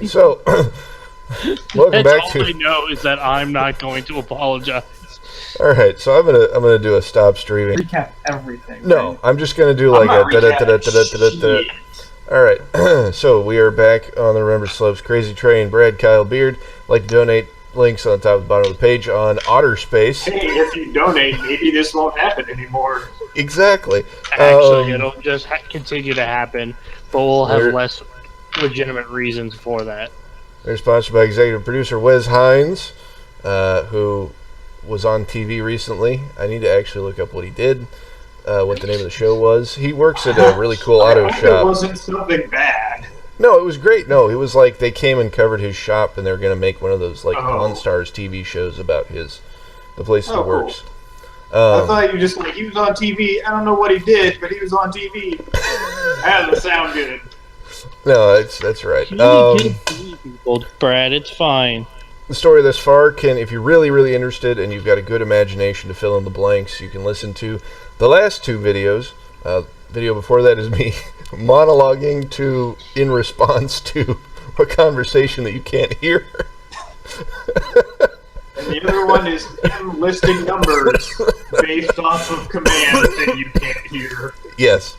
So, welcome That's back all to. I know is that I'm not going to apologize. All right, so I'm gonna do a stop streaming. Recap everything. No, right? I'm just gonna do I'm like not a recapping shit. All right, so we are back on the Remember Slopes Crazy Train. Brad, Kyle, Beard. Like to donate. Links on the top and bottom of the page on Otter Space. Hey, if you donate, maybe this won't happen anymore. Exactly. Actually, it'll just continue to happen, but we'll have We're- less legitimate reasons for that. They're sponsored by executive producer Wes Hines, who was on TV recently. I need to actually look up what he did, what the name of the show was. He works at a really cool auto I hope it shop. wasn't something bad. No, it was great. No, it was like they came and covered his shop, and they were going to make one of those like Oh. Pawn Stars TV shows about the place he Oh, cool. works. I thought you just like, he was on TV. I don't know what he did, but he was on TV. That doesn't sound good. No, that's right. People, Brad, it's fine. The story thus far can, if you're really, really interested and you've got a good imagination to fill in the blanks, you can listen to the last two videos. Video before that is me monologuing in response to a conversation that you can't hear. And the other one is him listing numbers based off of commands that you can't hear. Yes.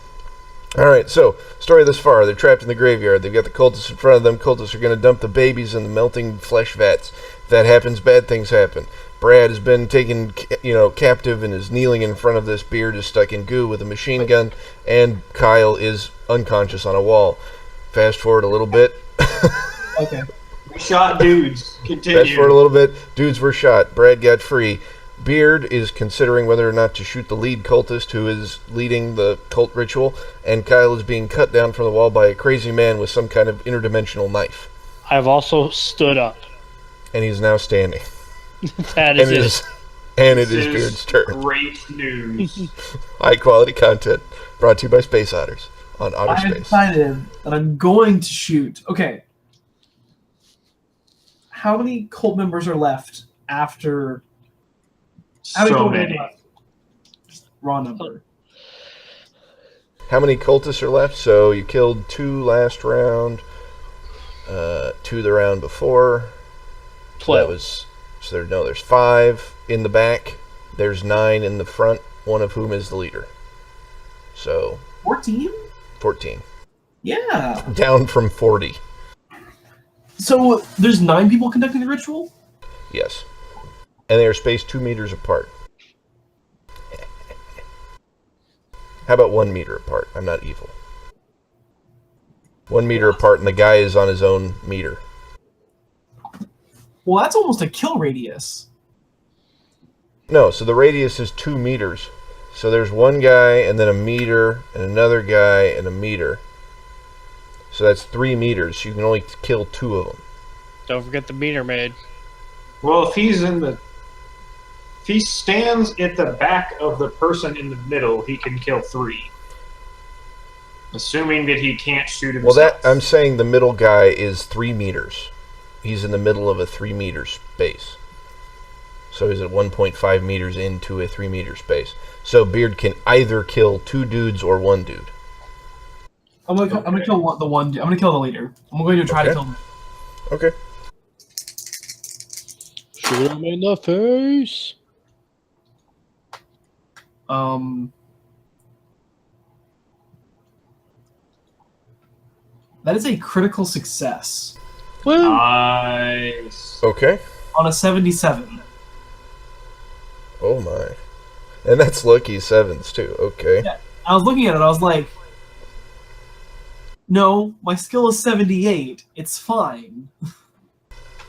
All right, so, story thus far. They're trapped in the graveyard. They've got the cultists in front of them. Cultists are going to dump the babies in the melting flesh vats. If that happens, bad things happen. Brad has been taken, captive and is kneeling in front of this. Beard is stuck in goo with a machine gun, and Kyle is unconscious on a wall. Fast forward a little bit. Okay. We shot dudes. Continue. Fast forward a little bit. Dudes were shot. Brad got free. Beard is considering whether or not to shoot the lead cultist who is leading the cult ritual, and Kyle is being cut down from the wall by a crazy man with some kind of interdimensional knife. I've also stood up. And he's now standing. That And is it. it This is Beard's turn. Great news. High quality content brought to you by Space Otters on Otter I have Space. decided that I'm going to shoot. Okay. How many cult members are left after? How many So cult members many. are left? Raw number. How many cultists are left? So you killed 2 last round, 2 the round before. So 12. There's 5 in the back. There's 9 in the front, one of whom is the leader. So 14? 14. Yeah. Down from 40. So there's 9 people conducting the ritual? Yes. And they are spaced 2 meters apart. How about 1 meter apart? I'm not evil. 1 meter apart, and the guy is on his own meter. Well, that's almost a kill radius. No, so the radius is 2 meters. So there's one guy, and then a meter, and another guy, and a meter. So that's 3 meters. You can only kill 2 of them. Don't forget the meter maid. Well, if he stands at the back of the person in the middle, he can kill 3. Assuming that he can't shoot himself. Well, I'm saying the middle guy is 3 meters. He's in the middle of a 3 meter space. So he's at 1.5 meters into a 3 meter space. So Beard can either kill 2 dudes or 1 dude. I'm gonna kill the one. I'm gonna kill the leader. I'm going to try to Okay. kill him. Okay. Shoot him in the face. That is a critical success Well, Nice. Okay. on a 77. Oh my. And that's lucky 7s too. Okay. Yeah. I was looking at it. I was like, "No, my skill is 78. It's fine."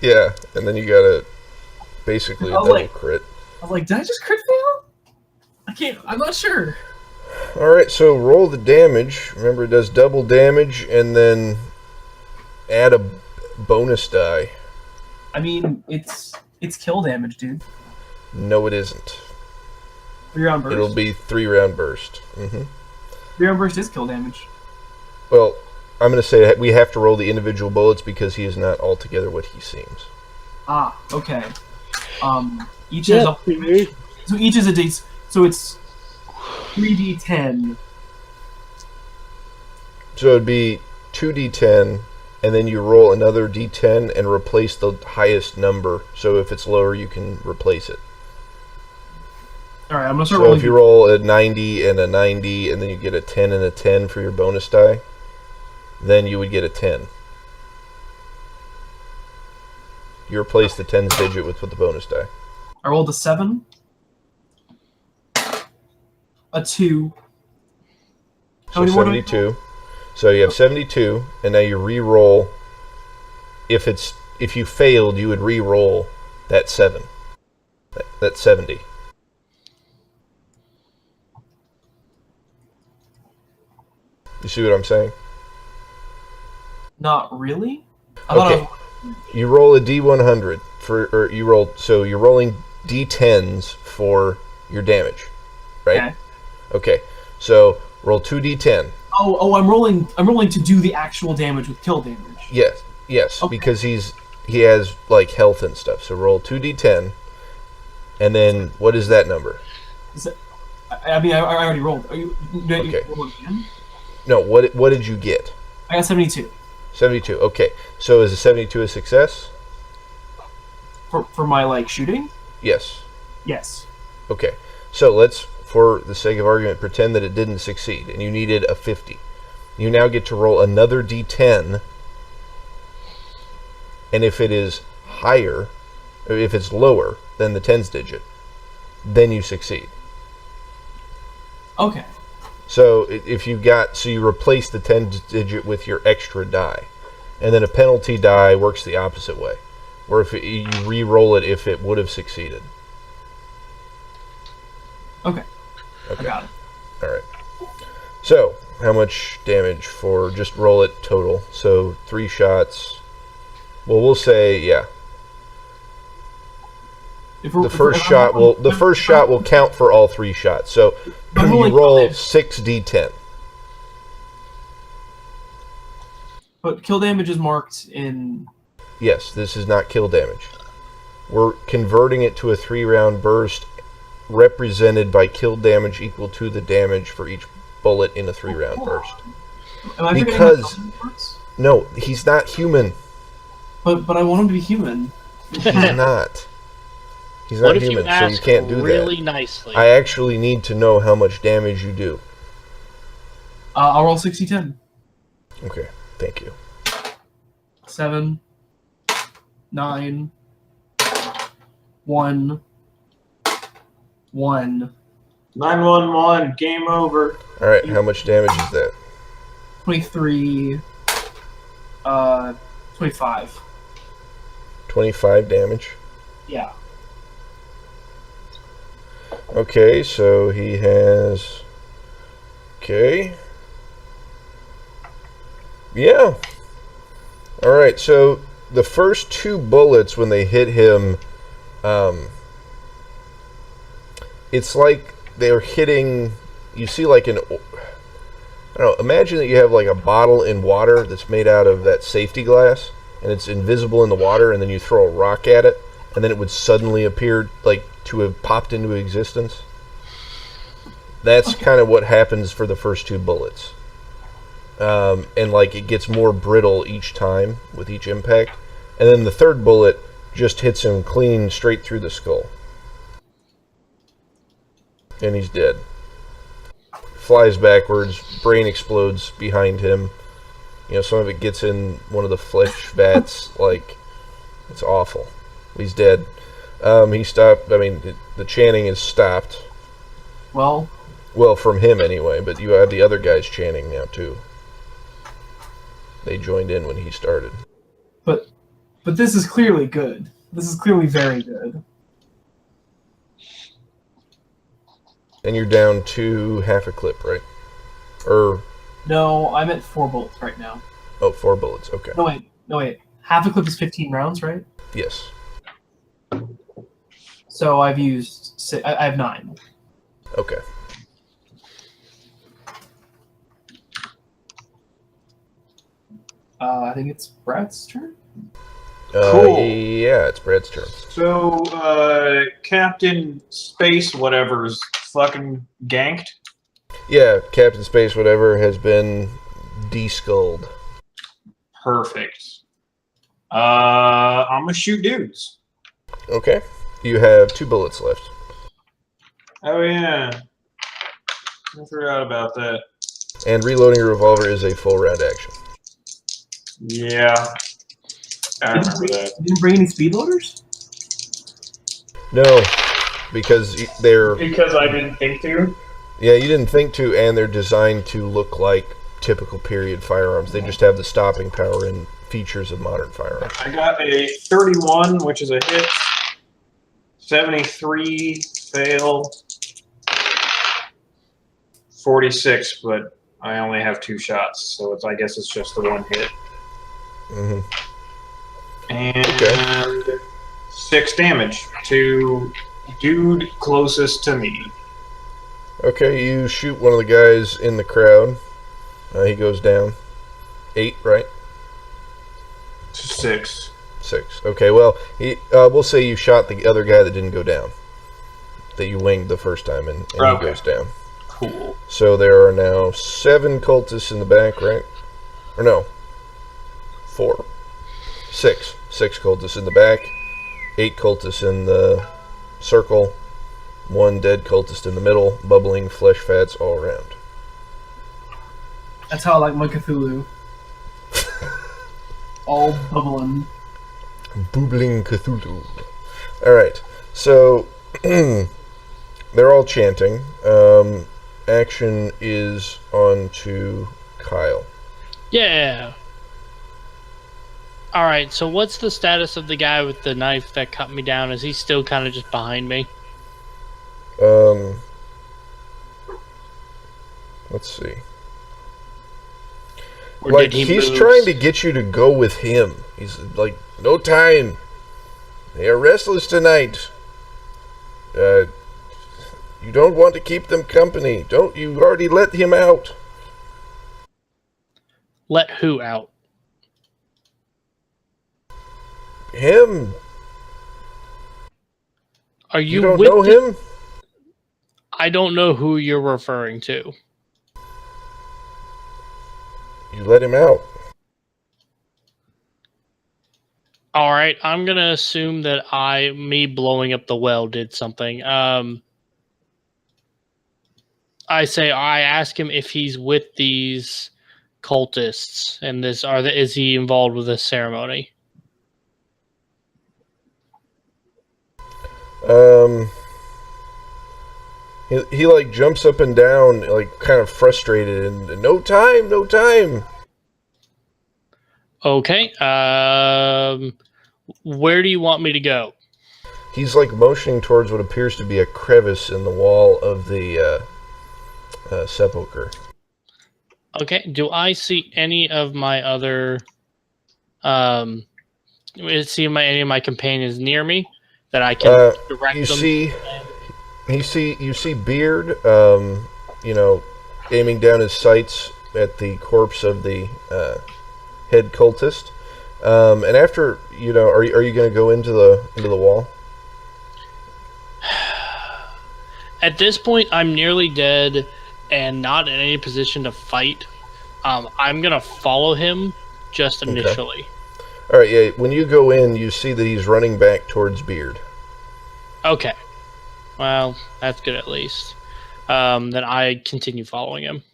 Yeah. And then you got a basically a I was double like- crit. I was like, "Did I just crit fail?" I can't. I'm not sure. Alright, so roll the damage. Remember, it does double damage and then add a bonus die. I mean, it's kill damage, dude. No, it isn't. 3-round burst. It'll be 3-round burst. 3-round burst is kill damage. Well, I'm going to say we have to roll the individual bullets because he is not altogether what he seems. Ah, okay. Each has a so each is a d. So it's 3d10. So it'd be 2d10 and then you roll another d10 and replace the highest number. So if it's lower, you can replace it. All right, I'm gonna start So rolling. if you roll a 90 and a 90, and then you get a 10 and a 10 for your bonus die, then you would get a 10. You replace the 10s digit with the bonus die. I rolled a 7, a 2. How So many more do I 72. So you have 72, and now you re-roll. If you failed, you would re-roll that 7. That's 70. You see what I'm saying? Not really. I thought Okay. You roll a d100 you're rolling d10s for your damage, right? Okay. So roll 2d10. Oh, I'm rolling to do the actual damage with kill damage. Yes, Okay. because he has like health and stuff. So roll 2d10, and then what is that number? I mean, I already rolled. Are you? Okay. Roll again? No, what did you get? I got 72 72. Okay. So is a 72 a success? for my like shooting. Yes. Yes. Okay. So let's, for the sake of argument, pretend that it didn't succeed and you needed a 50. You now get to roll another d10, and if it is higher, or if it's lower than the 10s digit, then you succeed. Okay. So if you replace the 10 digit with your extra die, and then a penalty die works the opposite way, where if you re-roll it if it would have succeeded. Okay. Okay. I got it. All right. So how much damage for just roll it total? So 3 shots. Well, we'll say the first shot will count for all 3 shots. So I'm rolling you roll damage. 6d10. But kill damage is marked in. Yes, this is not kill damage. We're converting it to a 3-round burst, represented by kill damage equal to the damage for each bullet in a 3-round burst. Am I forgetting Because- how kill damage works? No, he's not human. But I want him to be human. He's not. He's not What if you human, so ask you can't do really that. nicely? I actually need to know how much damage you do. I'll roll 60-10. Okay, thank you. 7, 9, 1, 1, 911, game over. All right, how much damage is that? 23, 25. 25 damage. Yeah. Okay, so he has... Okay. Yeah. Alright, so the first 2 bullets, when they hit him, it's like they're hitting... You see like an... I don't know, imagine that you have like a bottle in water that's made out of that safety glass, and it's invisible in the water, and then you throw a rock at it, and then it would suddenly appear like to have popped into existence. That's kind of what happens for the first 2 bullets. And like it gets more brittle each time with each impact, and then the 3rd bullet just hits him clean straight through the skull, and he's dead. Flies backwards, brain explodes behind him. You know, some of it gets in one of the flesh vats. Like, it's awful. He's dead. He stopped. I mean, the chanting is stopped. Well, Well, from him anyway, but you have the other guys chanting now too. They joined in when he started. but this is clearly good. This is clearly very good. And you're down to half a clip, right? Or, No, I'm at 4 bullets right now. 4 bullets. Okay. No wait. Half a clip is 15 rounds, right? Yes. So I've used I have 9. Okay. I think it's Brad's turn. Cool. Yeah, it's Brad's turn. So, Captain Space whatever's fucking ganked. Yeah, Captain Space whatever has been de-skulled. Perfect. I'm gonna shoot dudes. Okay. You have 2 bullets left. Oh yeah. I forgot about that. And reloading your revolver is a full round action. Yeah. I remember that. You didn't bring any speed loaders? No, because they're... Because I didn't think to. Yeah, you didn't think to, and they're designed to look like typical period firearms. They just have the stopping power and features of modern firearms. I got a 31, which is a hit. 73, fail. 46, but I only have 2 shots, so I guess it's just the 1 hit. Mm-hmm. And 6 damage to dude closest to me. Okay, you shoot one of the guys in the crowd. He goes down. 8, right? 6. 6. Okay, well, we'll say you shot the other guy that didn't go down. That you winged the first time, and he goes down. Cool. So there are now 7 cultists in the back, right? Or no. 4. 6. 6 cultists in the back. 8 cultists in the circle. 1 dead cultist in the middle. Bubbling flesh fats all around. That's how I like my Cthulhu. All bubbling. Bubbling Cthulhu. Alright, so they're all chanting. Action is on to Kyle. Yeah. Alright, so what's the status of the guy with the knife that cut me down? Is he still kind of just behind me? Let's see. Or Like, did he he's move? trying to get you to go with him. He's like, no time. They are restless tonight. You don't want to keep them company. Don't you already let him out? Let who out? Him. Are You you, don't with know the- him? I don't know who you're referring to. You let him out. Alright, I'm gonna assume that me blowing up the well did something. I ask him if he's with these cultists and is he involved with this ceremony? He like jumps up and down, like kind of frustrated, and no time, no time. Okay. Where do you want me to go? He's like motioning towards what appears to be a crevice in the wall of the sepulcher. Okay. Do I see any of my other any of my companions near me that I can direct You them? you see Beard, aiming down his sights at the corpse of the head cultist. And after, are you going to go into the wall? At this point, I'm nearly dead and not in any position to fight. I'm gonna follow him just initially. All right, yeah. When you go in, you see that he's running back towards Beard. Okay. Well, that's good at least. Then I continue following him.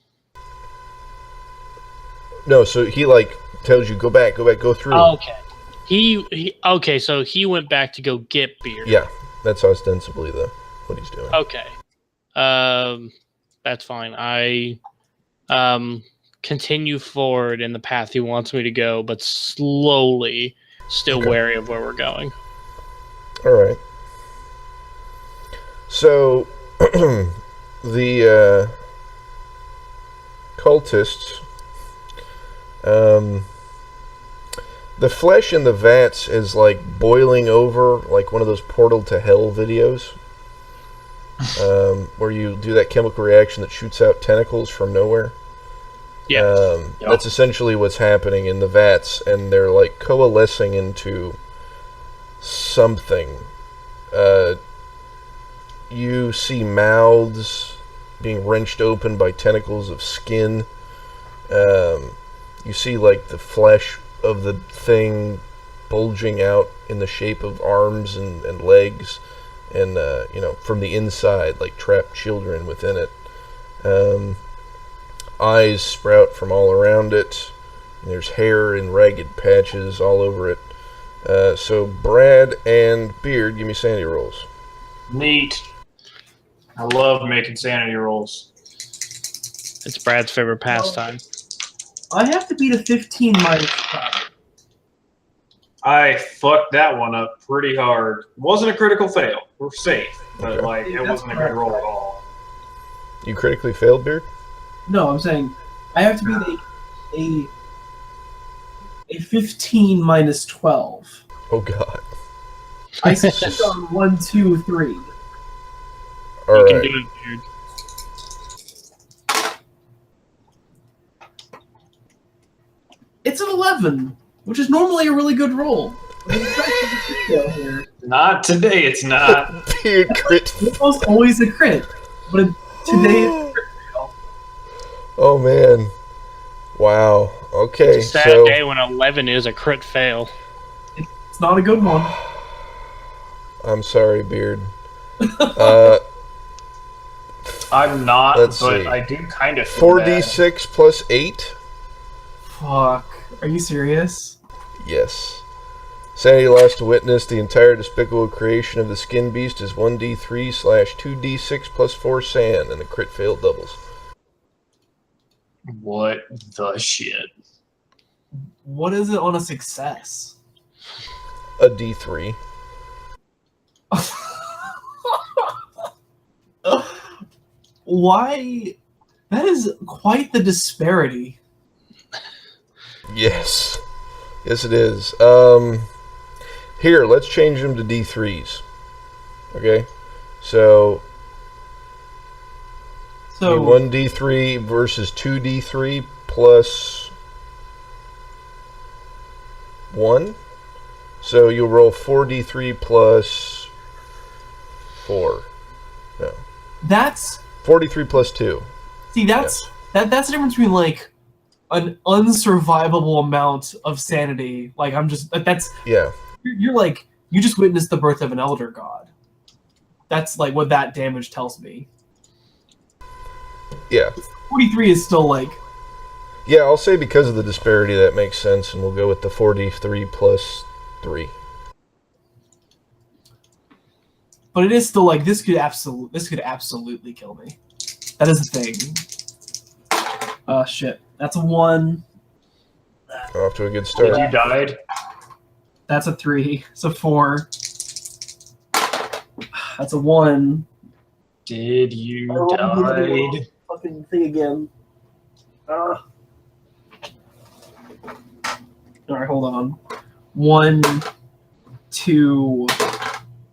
No, so he like tells you go back, go through. Okay. Okay, so he went back to go get Beard. Yeah, that's ostensibly what he's doing. Okay. That's fine. I continue forward in the path he wants me to go, but slowly, still wary of where we're going. All right. So the cultists, the flesh in the vats is like boiling over, like one of those Portal to Hell videos, where you do that chemical reaction that shoots out tentacles from nowhere. Yeah. That's essentially what's happening in the vats, and they're like coalescing into something. You see mouths being wrenched open by tentacles of skin. You see like the flesh of the thing bulging out in the shape of arms and legs, and from the inside, like trapped children within it. Eyes sprout from all around it. There's hair in ragged patches all over it. So Brad and Beard, give me sanity rolls. Neat. I love making sanity rolls. It's Brad's favorite pastime. I have to beat a 15 minus 5. I fucked that one up pretty hard. Wasn't a critical fail. We're safe, but Okay. it wasn't a good roll at all. You critically failed, Beard? No, I'm saying I have to beat a 15 minus 12. Oh God! I succeeded on 1, 2, 3. All You can right. do it, Beard. It's an 11, which is normally a really good roll. Not today, it's not. Beard crit. It's almost always a crit, but today it's a crit fail. Oh man! Wow. Okay. It's a sad So day when 11 is a crit fail. It's not a good one. I'm sorry, Beard. I'm not, Let's but see. I do kind of feel bad. 4d6 plus 8. Fuck. Are you serious? Yes. Sanity lost to witness the entire despicable creation of the skin beast is 1d3/2d6 plus 4 sand, and the crit fail doubles. What the shit? What is it on a success? A d3. Why? That is quite the disparity. Yes. Yes, it is. Here, let's change them to d3s. Okay? So, So 1d3 versus 2d3 plus 1. So you'll roll 4d3 plus 4. No. that's 43 plus 2. see that's that's the difference between like an unsurvivable amount of sanity. Like I'm just that's Yeah. you're like you just witnessed the birth of an elder god. That's like what that damage tells me. Yeah. 43 is still like Yeah, I'll say because of the disparity that makes sense, and we'll go with the 4d3 plus 3. but it is still like this could absolutely kill me. That is the thing. Shit. That's a 1. Off to a good Did start. you died? That's a 3. It's a 4. That's a 1. Did you Oh, died? Fucking thing again. Alright, hold on. 1, 2,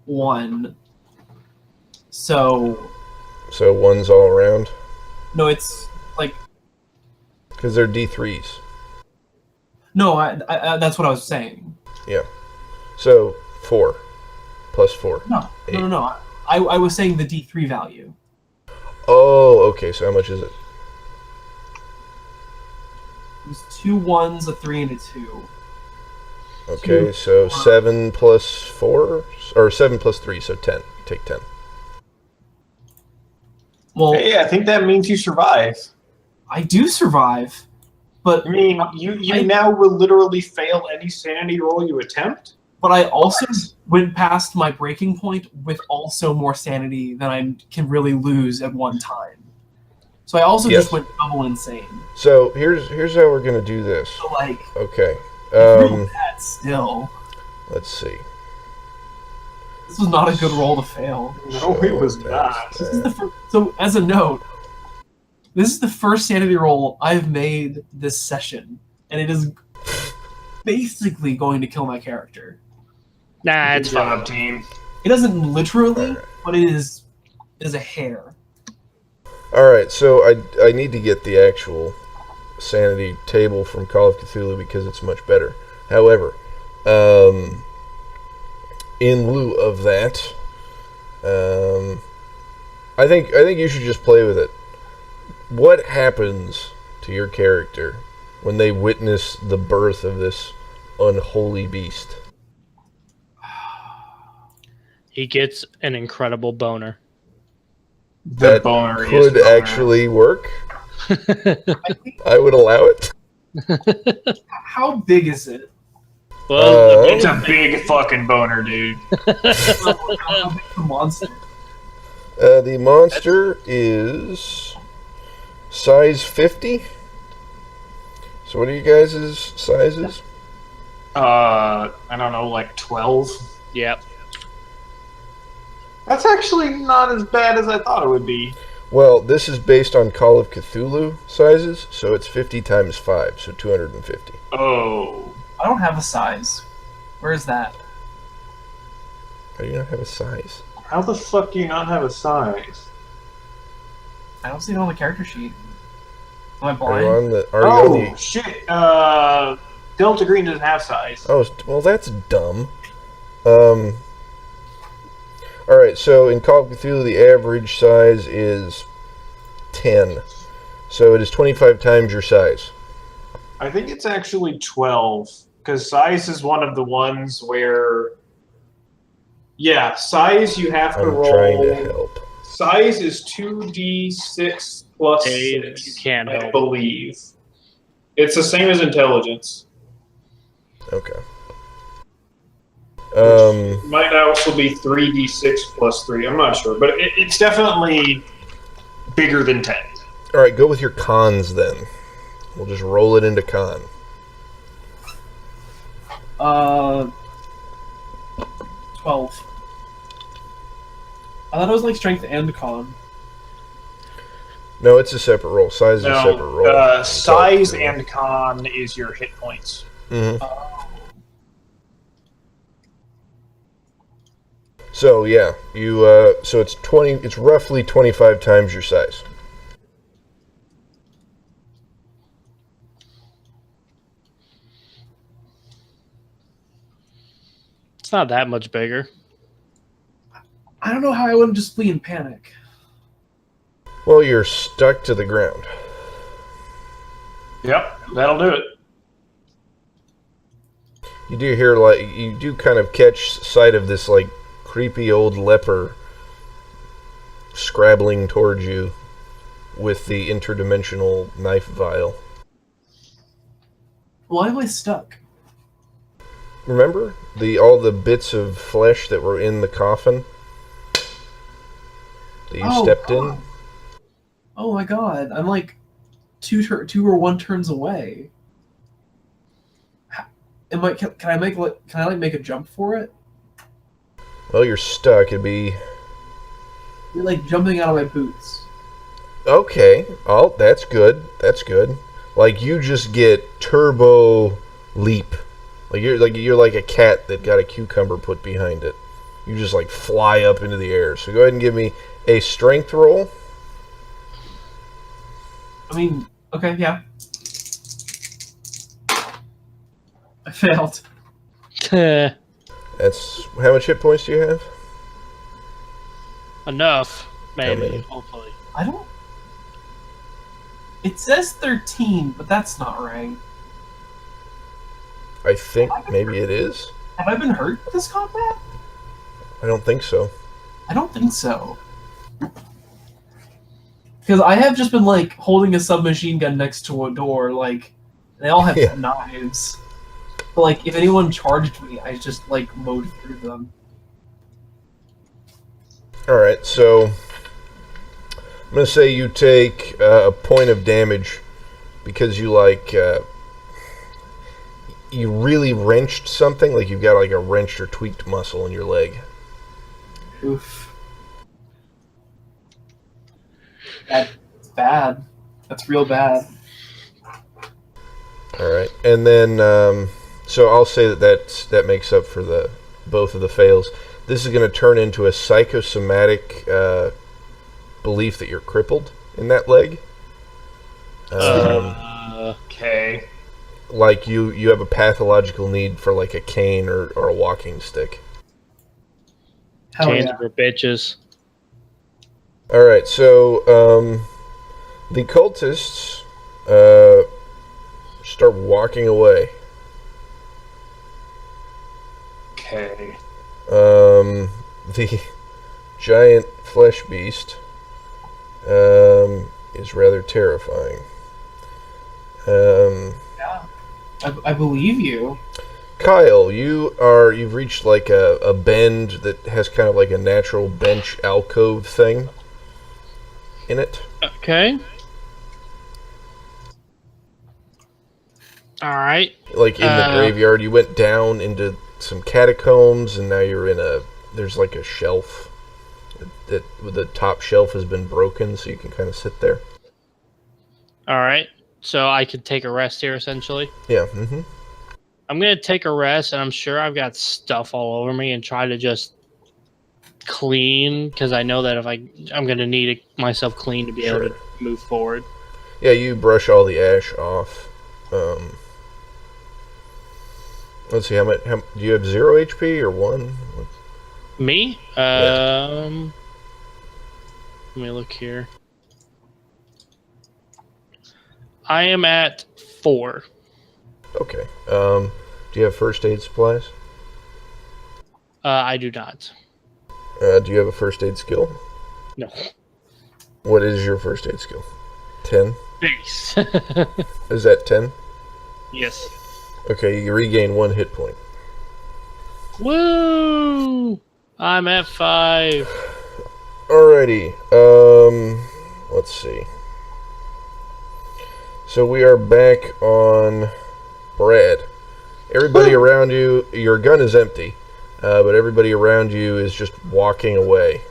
1. So So one's all around. no, it's like Because they're d3s. no. I that's what I was saying. Yeah. So 4 plus 4. No. I was saying the D3 value. Oh, okay. So how much is it? It was 2 1s, a 3, and a 2. Okay, so 7 plus 4? Or 7 plus 3, so 10. Take 10. Well, Hey, I think that means you survive. I do survive, but I mean, you now will literally fail any sanity roll you attempt? I also went past my breaking point with also more sanity than I can really lose at one time. So I also Yes. just went double insane. So here's how we're gonna do this. So like, Okay. real bad still. Let's see. This was not a good roll to fail. No, it was not. This is the so as a note, this is the first sanity roll I've made this session, and it is basically going to kill my character. Nah, Good it's fine. job, team. It doesn't literally, but it is a hair. All right, so I need to get the actual sanity table from Call of Cthulhu because it's much better. However, in lieu of that, I think you should just play with it. What happens to your character when they witness the birth of this unholy beast. He gets an incredible boner. The That boneriest could boner. actually work. I think, I would allow it. how big is it? Well, It's a big fucking boner, dude. How big the monster? The monster is size 50. So what are you guys' sizes? I don't know, like 12. yep. That's actually not as bad as I thought it would be. Well, this is based on Call of Cthulhu sizes, so it's 50 times 5, so 250. Oh. I don't have a size. Where is that? How do you not have a size? How the fuck do you not have a size? I don't see it on the character sheet. Am I Are you blind? on the? Are you on Oh, the? shit. Delta Green doesn't have size. Oh, well, that's dumb. All right. So in Call of Cthulhu, the average size is 10. So it is 25 times your size. I think it's actually 12. Because size is one of the ones where... Yeah, size you have to I'm roll... trying to help. Size is 2d6 plus Dave, 6, you can't I help. believe. It's the same as intelligence. Okay. Might also be 3d6 plus 3. I'm not sure. But it's definitely bigger than 10. All right. Go with your cons then. We'll just roll it into con. 12. I thought it was like strength and con. No, it's a separate roll. Size is a separate roll. Size and con is your hit points. Mm-hmm. So yeah, you so it's 20. It's roughly 25 times your size. It's not that much bigger. I don't know how I wouldn't just flee in panic. Well, you're stuck to the ground. Yep, that'll do it. You do hear you do kind of catch sight of this like creepy old leper scrabbling towards you with the interdimensional knife vial. Why am I stuck? Remember all the bits of flesh that were in the coffin that you stepped in? God. Oh my god! I'm like two or one turns away. Am I? Can I make a jump for it? Well, you're stuck. It'd be You're like jumping out of my boots. okay. Oh, that's good. That's good. Like you just get turbo leap. You're like a cat that got a cucumber put behind it. You just like fly up into the air. So go ahead and give me a strength roll. I mean, okay, yeah. I failed. That's how much hit points do you have? Enough, maybe. many? Hopefully. I don't. It says 13, but that's not right. I think maybe it is. Have I been hurt this combat? I don't think so. I don't think so. Because I have just been like holding a submachine gun next to a door, like they all have Yeah. knives. But like if anyone charged me, I just like mowed through them. All right, so I'm gonna say you take a point of damage because you you really wrenched something, like you've got like a wrenched or tweaked muscle in your leg. Oof. That's bad. That's real bad. All right, and then so I'll say that makes up for both of the fails. This is going to turn into a psychosomatic belief that you're crippled in that leg. Okay. Like you have a pathological need for like a cane or a walking stick. Hell Chains yeah. for bitches. All right, so the cultists start walking away. Okay. The giant flesh beast is rather terrifying. Yeah. I believe you. Kyle, you've reached like a bend that has kind of like a natural bench alcove thing in it. Okay. All right. Like in the graveyard, you went down into some catacombs, and now you're in there's like a shelf that the top shelf has been broken, so you can kind of sit there. All right. So I could take a rest here, essentially. Yeah. Mm-hmm. I'm gonna take a rest, and I'm sure I've got stuff all over me, and try to just clean because I know that if I'm gonna need myself clean to be able to move forward. Yeah, you brush all the ash off. Let's see, how do you have 0 HP or 1? Me? Let me look here. I am at 4. Okay. Do you have first aid supplies? I do not. Do you have a first aid skill? No. What is your first aid skill? 10? Base. Is that 10? Yes. Okay, you regain 1 hit point. Woo! I'm at 5. Alrighty. Let's see. So we are back on Brad. Everybody around you, your gun is empty, but everybody around you is just walking away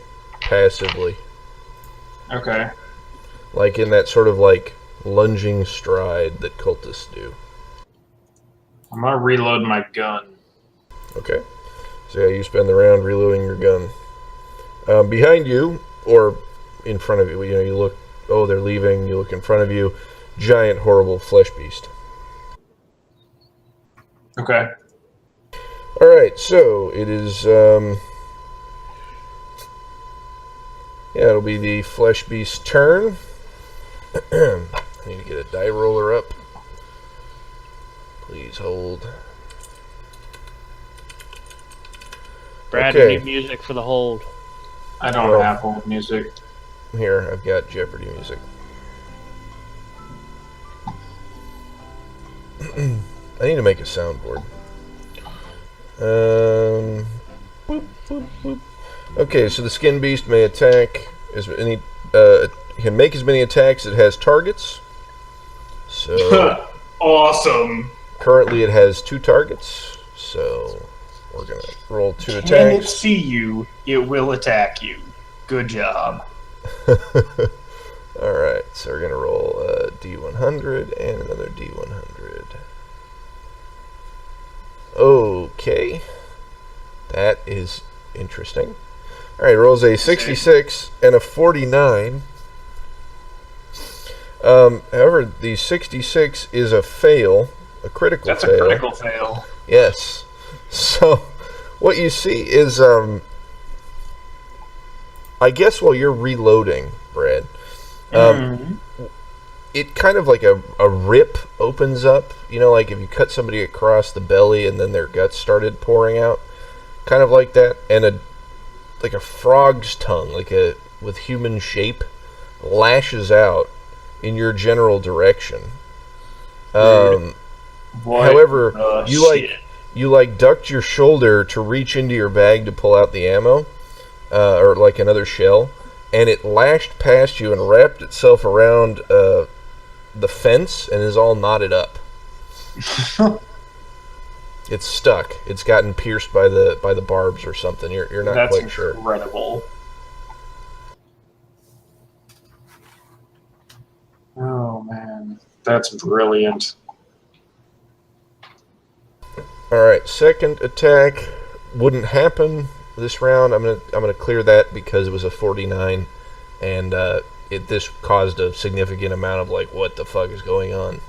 passively. Okay. Like in that sort of like lunging stride that cultists do. I'm gonna reload my gun. Okay. So yeah, you spend the round reloading your gun. Behind you, or in front of you, you look, oh, they're leaving, you look in front of you, giant, horrible flesh beast. Okay. Alright, so it is, yeah, it'll be the flesh beast's turn. I need to get a die roller up. Please hold. Brad, Okay. we need music for the hold. I don't have old music. Here, I've got Jeopardy music. I need to make a soundboard. Boop, boop, boop. Okay, so the skin beast may attack as many. Can make as many attacks as it has targets. So Awesome. currently it has 2 targets. So we're gonna roll 2 Can it attacks. see you? It will attack you. Good job. Alright, so we're going to roll a D100 and another D100. Okay. That is interesting. Alright, rolls a 66 and a 49. However, the 66 is a fail, a critical That's fail. a critical fail. Yes. So, what you see is, I guess while you're reloading, Brad, it kind of like a rip opens up. You know, like if you cut somebody across the belly and then their guts started pouring out. Kind of like that. And like a frog's tongue, with human shape, lashes out in your general direction. However, you ducked your shoulder to reach into your bag to pull out the ammo, or like another shell, and it lashed past you and wrapped itself around the fence and is all knotted up. It's stuck. It's gotten pierced by the barbs or something. You're not quite sure. That's incredible. Oh man, that's brilliant. All right, second attack wouldn't happen this round. I'm gonna clear that because it was a 49, and this caused a significant amount of like, what the fuck is going on?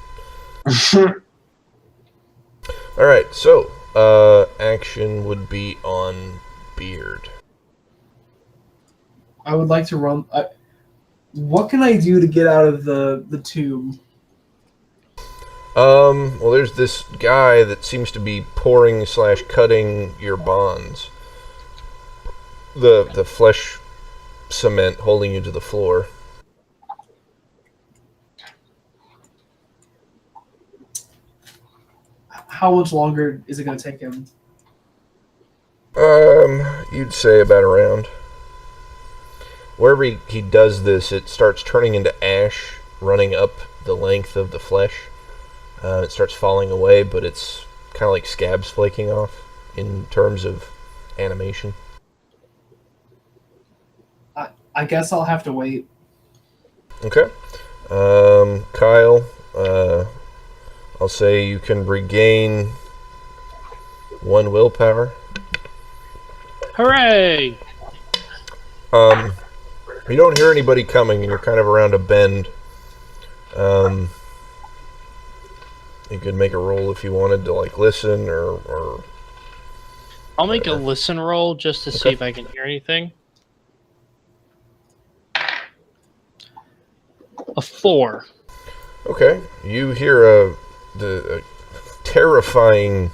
All right, so action would be on Beard. I would like to run. What can I do to get out of the tube? Well, there's this guy that seems to be pouring / cutting your bonds. The flesh cement holding you to the floor. How much longer is it going to take him? You'd say about a round. Wherever he does this, it starts turning into ash, running up the length of the flesh. It starts falling away, but it's kind of like scabs flaking off in terms of animation. I guess I'll have to wait. Okay. Kyle, I'll say you can regain 1 willpower. Hooray! You don't hear anybody coming, and you're kind of around a bend. You could make a roll if you wanted to, like, listen or I'll make a listen roll just to see if I can hear anything. A 4. Okay. You hear the terrifying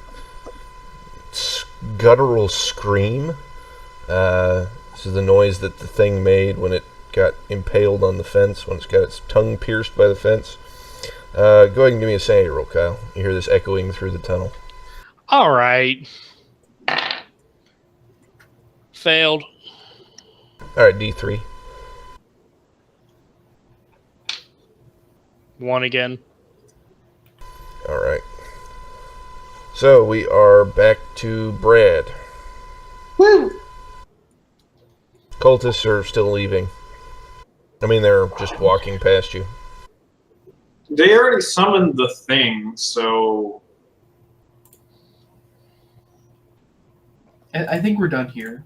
guttural scream. This is the noise that the thing made when it got impaled on the fence, when it's got its tongue pierced by the fence. Go ahead and give me a sanity roll, Kyle. You hear this echoing through the tunnel. All right. Failed. All right, D3. 1 again. All right. So we are back to Brad. Woo! Cultists are still leaving. I mean, they're just walking past you. They already summoned the thing, so I think we're done here.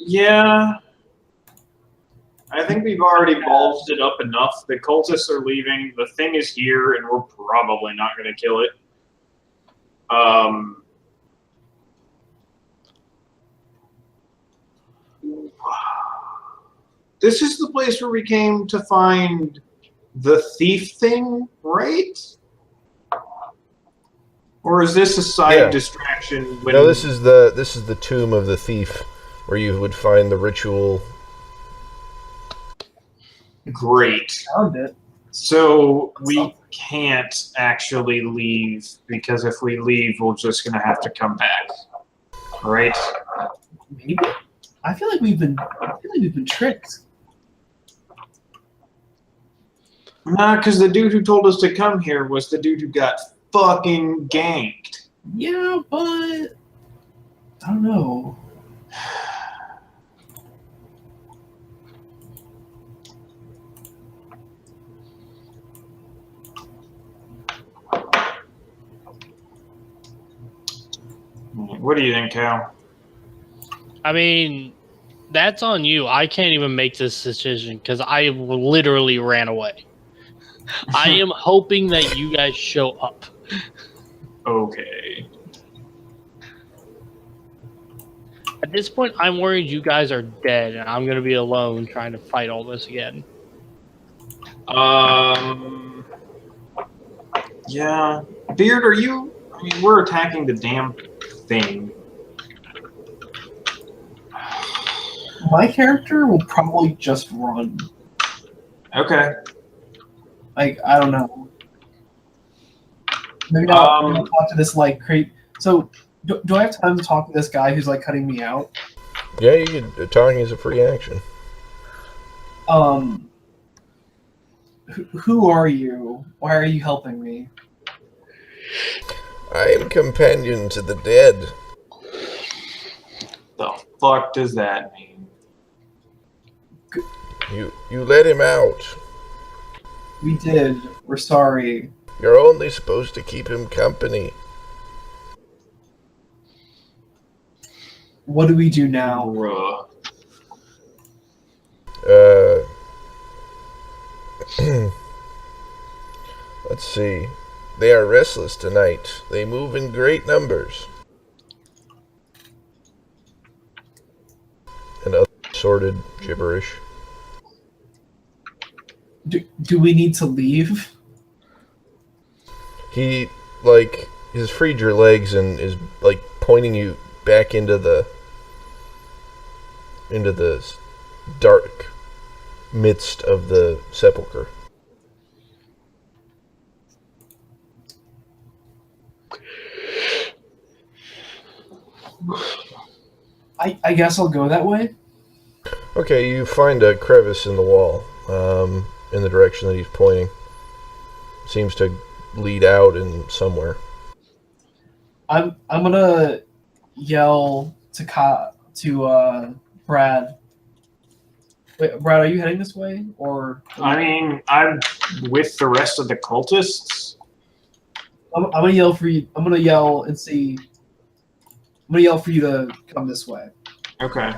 yeah. I think we've already ballsed it up enough. The cultists are leaving. The thing is here, and we're probably not going to kill it. This is the place where we came to find the thief thing, right? Or is this a side distraction? When No, this is the tomb of the thief, where you would find the ritual. Great. Found it. So we can't actually leave, because if we leave, we're just going to have to come back. Right? Maybe. I feel like we've been tricked. Nah, because the dude who told us to come here was the dude who got fucking ganked. Yeah, but I don't know. What do you think, Cal? I mean, that's on you. I can't even make this decision because I literally ran away. I am hoping that you guys show up. Okay. At this point, I'm worried you guys are dead and I'm going to be alone trying to fight all this again. Yeah. Beard, are you... I mean, we're attacking the damn thing. My character will probably just run. Okay. Like, I don't know. Maybe I'll talk to this, like, So, do I have time to talk to this guy who's, like, cutting me out? Yeah, you could. Talking is a free action. Who are you? Why are you helping me? I am companion to the dead. The fuck does that mean? You let him out. We did. We're sorry. You're only supposed to keep him company. What do we do now? Bruh. Let's see. They are restless tonight. They move in great numbers. And other assorted gibberish. Do we need to leave? He like he's freed your legs and is like pointing you back into the dark midst of the sepulcher. I guess I'll go that way. Okay, you find a crevice in the wall, in the direction that he's pointing. Seems to lead out in somewhere. I'm gonna yell to Brad. Wait, Brad, are you heading this way or? I mean, I'm with the rest of the cultists. I'm gonna yell for you. I'm gonna yell and see. I'm gonna yell for you to come this way, Okay.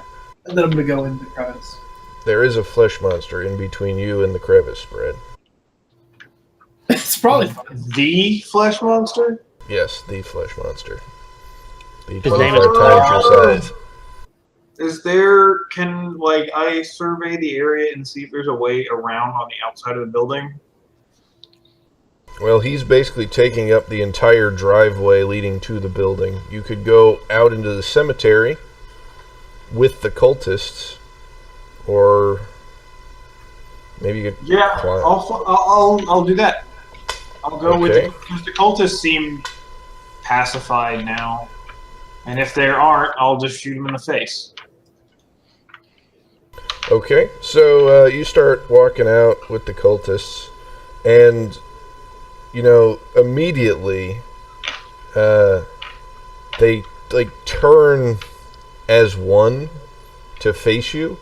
and then I'm gonna go into the crevice. There is a flesh monster in between you and the crevice, Brad. It's probably The flesh monster? Yes, the flesh monster. The His name 25 is times your size. Is there, can, like, I survey the area and see if there's a way around on the outside of the building? Well, he's basically taking up the entire driveway leading to the building. You could go out into the cemetery with the cultists, or maybe you could Yeah, climb. I'll do that. I'll go with Okay. it, because the cultists seem pacified now. And if there aren't, I'll just shoot them in the face. Okay, so you start walking out with the cultists, and you know immediately they like turn as one to face you,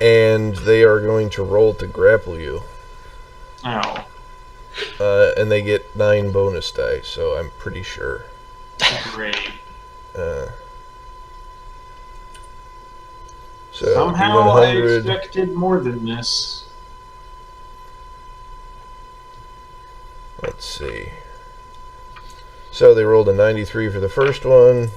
and they are going to roll to grapple you, Oh, and they get 9 bonus dice. So I'm pretty sure. great. So Somehow I D100. expected more than this. Let's see. So they rolled a 93 for the first one.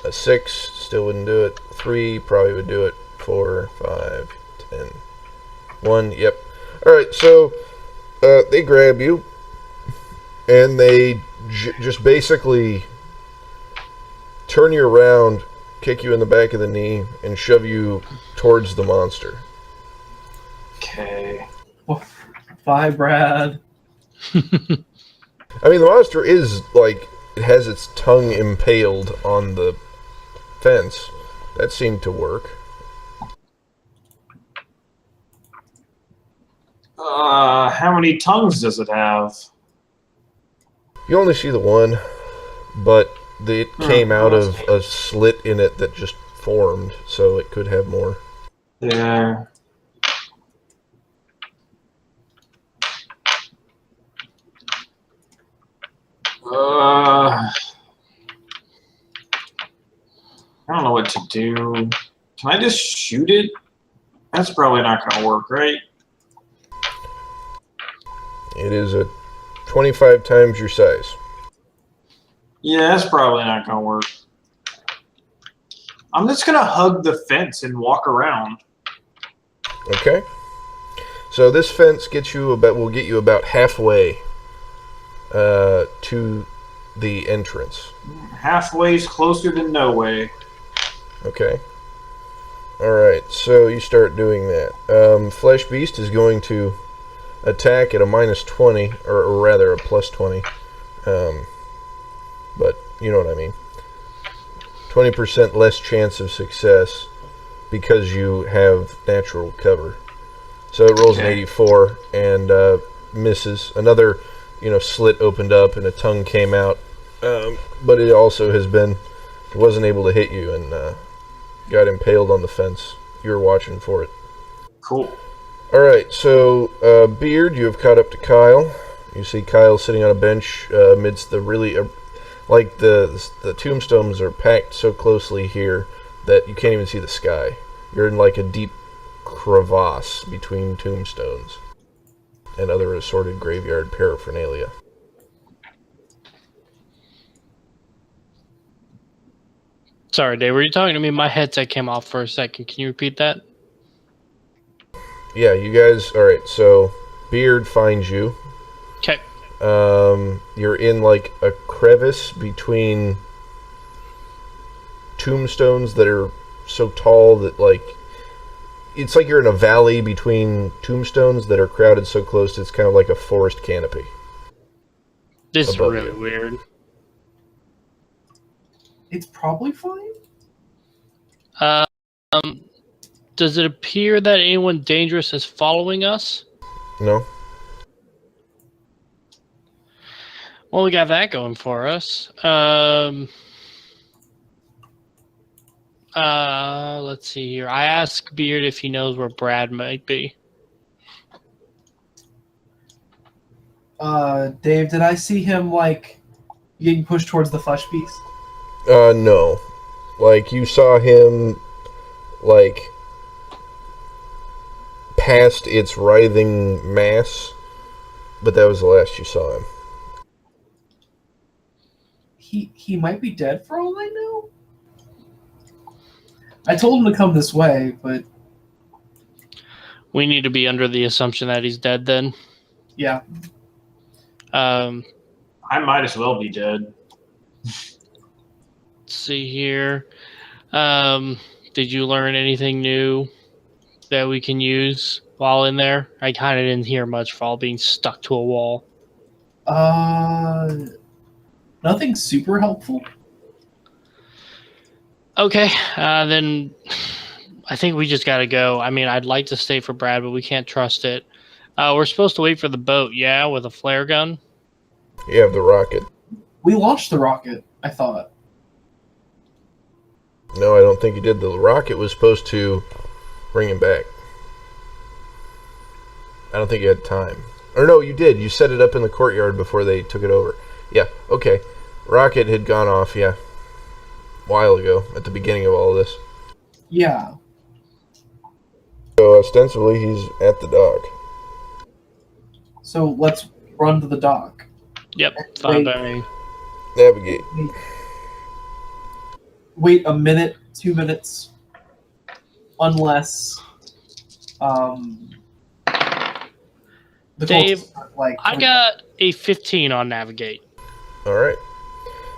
A 6 still wouldn't do it. 3 probably would do it. 4, 5, 10. 1, yep. Alright, so they grab you. And they just basically turn you around, kick you in the back of the knee, and shove you towards the monster. Okay. Bye, Brad. I mean, the monster is, like, it has its tongue impaled on the fence. That seemed to work. How many tongues does it have? You only see the one, but it came out that's of a slit in it that just formed, so it could have more. Yeah. I don't know what to do. Can I just shoot it? That's probably not going to work, right? It is a 25 times your size. Yeah, that's probably not going to work. I'm just going to hug the fence and walk around. Okay? So this fence will get you about halfway to the entrance. Halfway's closer than no way. Okay. Alright, so you start doing that. Flesh Beast is going to attack at a minus 20, or rather a plus 20. But you know what I mean. 20% less chance of success because you have natural cover. So it rolls an Okay. 84 and misses. Another, slit opened up and a tongue came out. But it also it wasn't able to hit you and got impaled on the fence. You were watching for it. Cool. Alright, so Beard, you have caught up to Kyle. You see Kyle sitting on a bench amidst the really... the tombstones are packed so closely here that you can't even see the sky. You're in like a deep crevasse between tombstones and other assorted graveyard paraphernalia. Sorry, Dave. Were you talking to me? My headset came off for a second. Can you repeat that? Yeah, you guys... Alright, so Beard finds you. You're in like a crevice between tombstones that are so tall that like it's like you're in a valley between tombstones that are crowded so close it's kind of like a forest canopy. This is Above really you. weird. It's probably fine. Does it appear that anyone dangerous is following us? No? Well, we got that going for us. Let's see here. I asked Beard if he knows where Brad might be. Dave, did I see him like getting pushed towards the flesh beast? No. Like you saw him like past its writhing mass, but that was the last you saw him. He might be dead for all I know. I told him to come this way, but We need to be under the assumption that he's dead then. yeah. Um, I might as well be dead. let's see here. Did you learn anything new that we can use while in there? I kind of didn't hear much for all being stuck to a wall. Nothing super helpful. Okay, then I think we just got to go. I mean, I'd like to stay for Brad, but we can't trust it. We're supposed to wait for the boat, yeah, with a flare gun? You have the rocket. We launched the rocket, I thought. No, I don't think you did. The rocket was supposed to bring him back. I don't think you had time. Or no, you did. You set it up in the courtyard before they took it over. Yeah, okay. Rocket had gone off, yeah. A while ago, at the beginning of all of this. Yeah. So ostensibly he's at the dock. So let's run to the dock. Yep, fine by me. Navigate. Wait a minute, 2 minutes, unless the Dave, cultists aren't, like I got a 15 on navigate. Alright.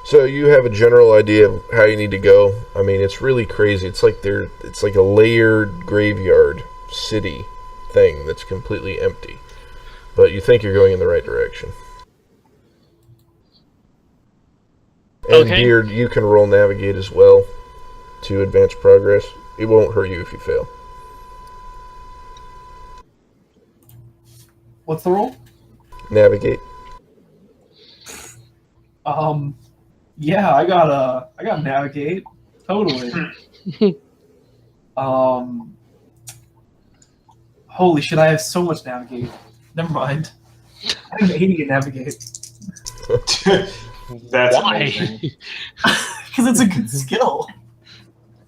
So you have a general idea of how you need to go. I mean, it's really crazy. It's like a layered graveyard city thing that's completely empty. But you think you're going in the right direction. And Okay. Beard, you can roll navigate as well to advance progress. It won't hurt you if you fail. What's the roll? Navigate. Yeah, I got navigate. Totally. Holy shit, I have so much navigate. Never mind. I have 80 in navigate. That's Why? amazing. Because it's a good skill.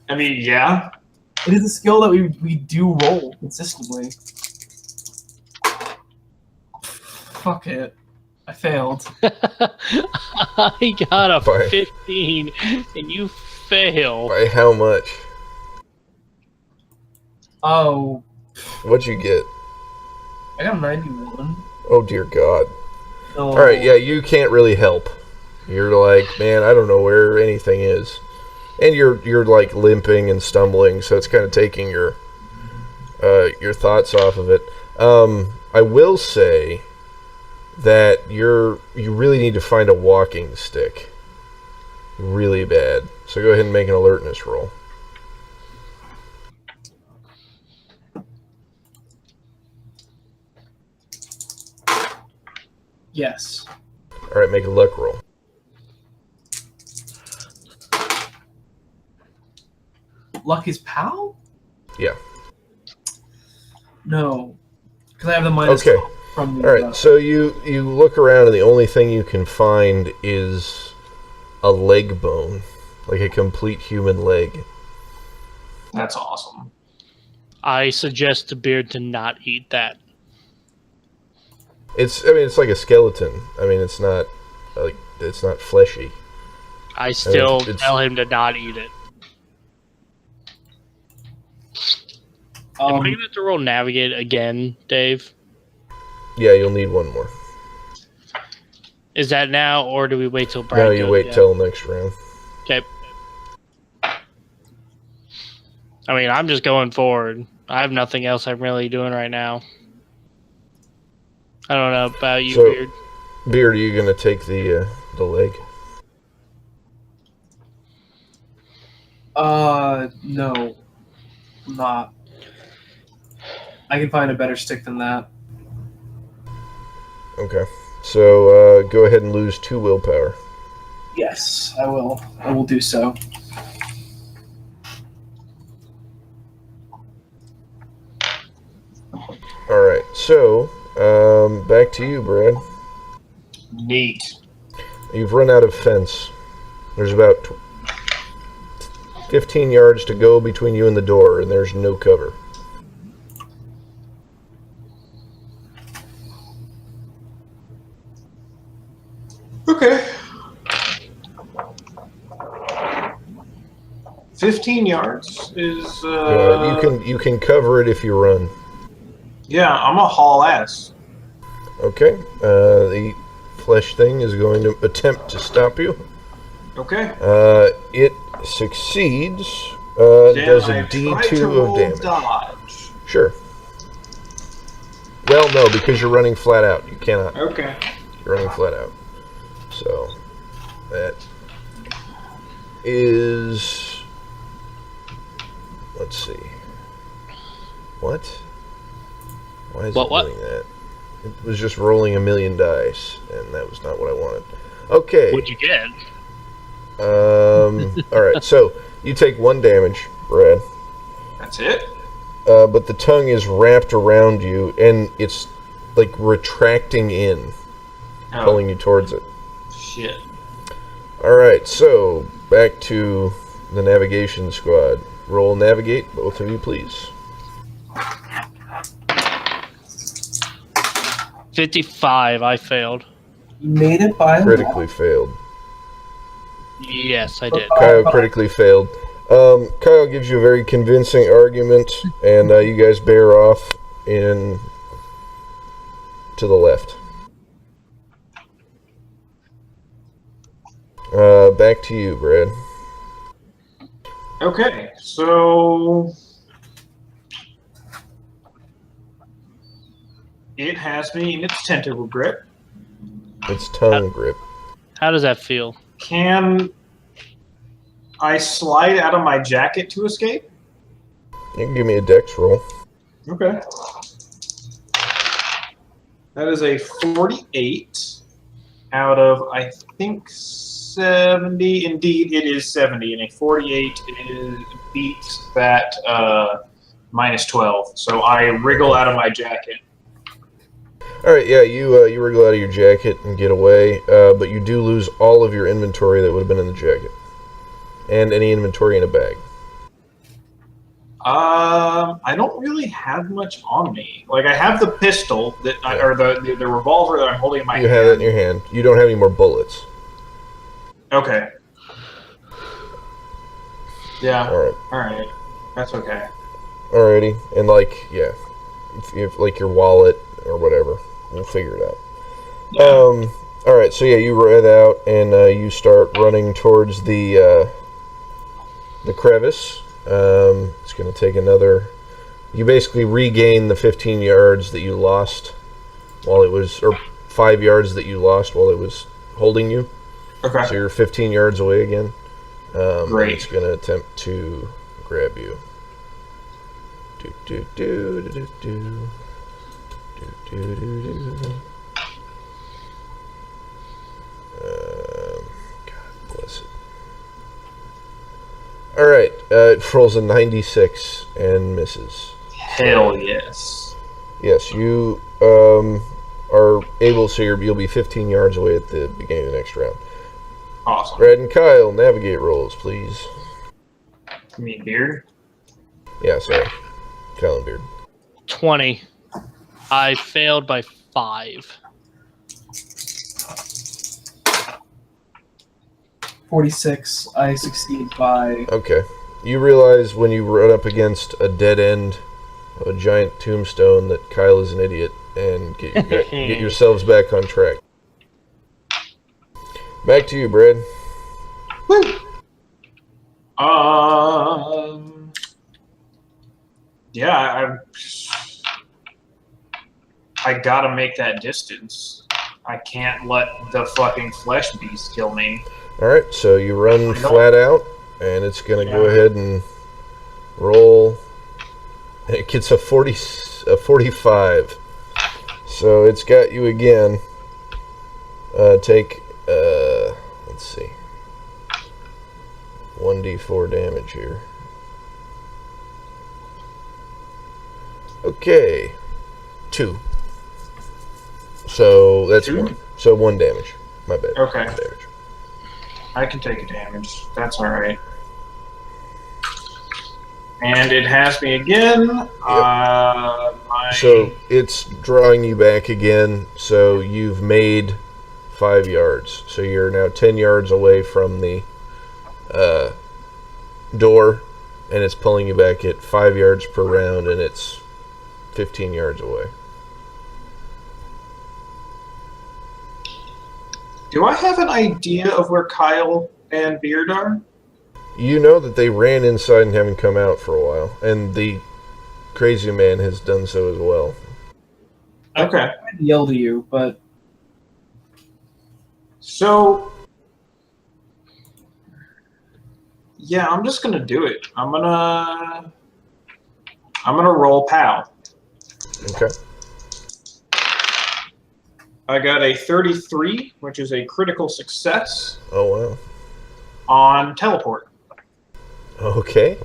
I mean, yeah. It is a skill that we do roll consistently. Fuck it. I failed. I got a Bye. 15 and you fail. By how much? Oh, What'd you get? I got a 91. Oh dear God. Oh. Alright, yeah, you can't really help. You're like, man, I don't know where anything is. And you're like limping and stumbling, so it's kind of taking your thoughts off of it. I will say that you really need to find a walking stick. Really bad. So go ahead and make an alertness roll. Yes. Alright, make a luck roll. Lucky's pal? Yeah. No. Because I have the minus Okay. 12 from the. Alright, so you look around and the only thing you can find is a leg bone. Like a complete human leg. That's awesome. I suggest to Beard to not eat that. It's like a skeleton. I mean, it's not fleshy. I still it's- tell him to not eat it. Am I going to have to roll navigate again, Dave? Yeah, you'll need one more. Is that now, or do we wait till Brad No, you goes? wait Yeah. till next round. Okay. I mean, I'm just going forward. I have nothing else I'm really doing right now. I don't know about you, So- Beard. Beard, are you gonna take the leg? No. I'm not. I can find a better stick than that. Okay. So go ahead and lose 2 willpower. Yes, I will. I will do so. All right. So back to you, Brad. Neat. You've run out of fence. There's about 15 yards to go between you and the door, and there's no cover. Okay. 15 yards is. You can cover it if you run. Yeah, I'm a haul ass. Okay. The flesh thing is going to attempt to stop you. Okay. It succeeds. Then Does I a try to D2 roll of damage. dodge. Sure. Well, no, because you're running flat out. You cannot. Okay. You're running flat out. So that is. Let's see. What? Why is What? it doing that? It was just rolling 1,000,000 dice, and that was not what I wanted. Okay. What'd you get? All right. So you take 1 damage, Brad. That's it? But the tongue is wrapped around you, and it's like retracting in, Oh, pulling you towards it. shit. All right. So back to the navigation squad. Roll navigate, both of you, please. 55. I failed. You made it by Critically failed. Yes, I did. Kyle critically failed. Kyle gives you a very convincing argument, and you guys bear off in to the left. Back to you, Brad. Okay, so. It has me in its tentacle grip. It's tongue grip. How does that feel? Can I slide out of my jacket to escape? You can give me a dex roll. Okay. That is a 48 out of, I think, 70. Indeed, it is 70, and a 48 beats that minus 12. So I wriggle out of my jacket. All right, yeah, you wriggle out of your jacket and get away, but you do lose all of your inventory that would have been in the jacket, and any inventory in a bag. I don't really have much on me. Like, I have the pistol that, or the revolver that I'm holding in my hand. You have it in your hand. You don't have any more bullets. Okay. Yeah. All right. All right. That's okay. Alrighty, and yeah, if like your wallet or whatever, we'll figure it out. Yeah. All right, so yeah, you ride out and you start running towards the crevice. It's going to take another. You basically regain the 15 yards that you lost while it was, or 5 yards that you lost while it was holding you. Okay. So you're 15 yards away again. Great. And it's going to attempt to grab you. Do do do do do do do do do. God bless it. All right, it rolls a 96 and misses. Hell yes. Yes, you are able, so you'll be 15 yards away at the beginning of the next round. Awesome. Brad and Kyle, navigate rolls, please. You mean beard? Yeah, sorry. Kyle and Beard. 20. I failed by 5. 46. I succeed by. Okay. You realize when you run up against a dead end, a giant tombstone, that Kyle is an idiot, and get yourselves back on track. Back to you, Brad. Woo. Yeah, I gotta make that distance. I can't let the fucking flesh beast kill me. Alright, so you run I don't- flat out, and it's going to go Yeah. ahead and roll. And it gets a 45. So it's got you again. Take, let's see, 1d4 damage here. Okay. 2. So that's 2? 1. So 1 damage. My bad. Okay. 1 damage. I can take a damage. That's alright. And it has me again. So it's drawing you back again. So you've made 5 yards. So you're now 10 yards away from the door, and it's pulling you back at 5 yards per round, and it's 15 yards away. Do I have an idea of where Kyle and Beard are? You know that they ran inside and haven't come out for a while, and the crazy man has done so as well. Okay. I'd yell to you, but So, yeah, I'm just gonna do it. I'm gonna roll POW. Okay. I got a 33, which is a critical success Oh, on teleport. wow. Okay.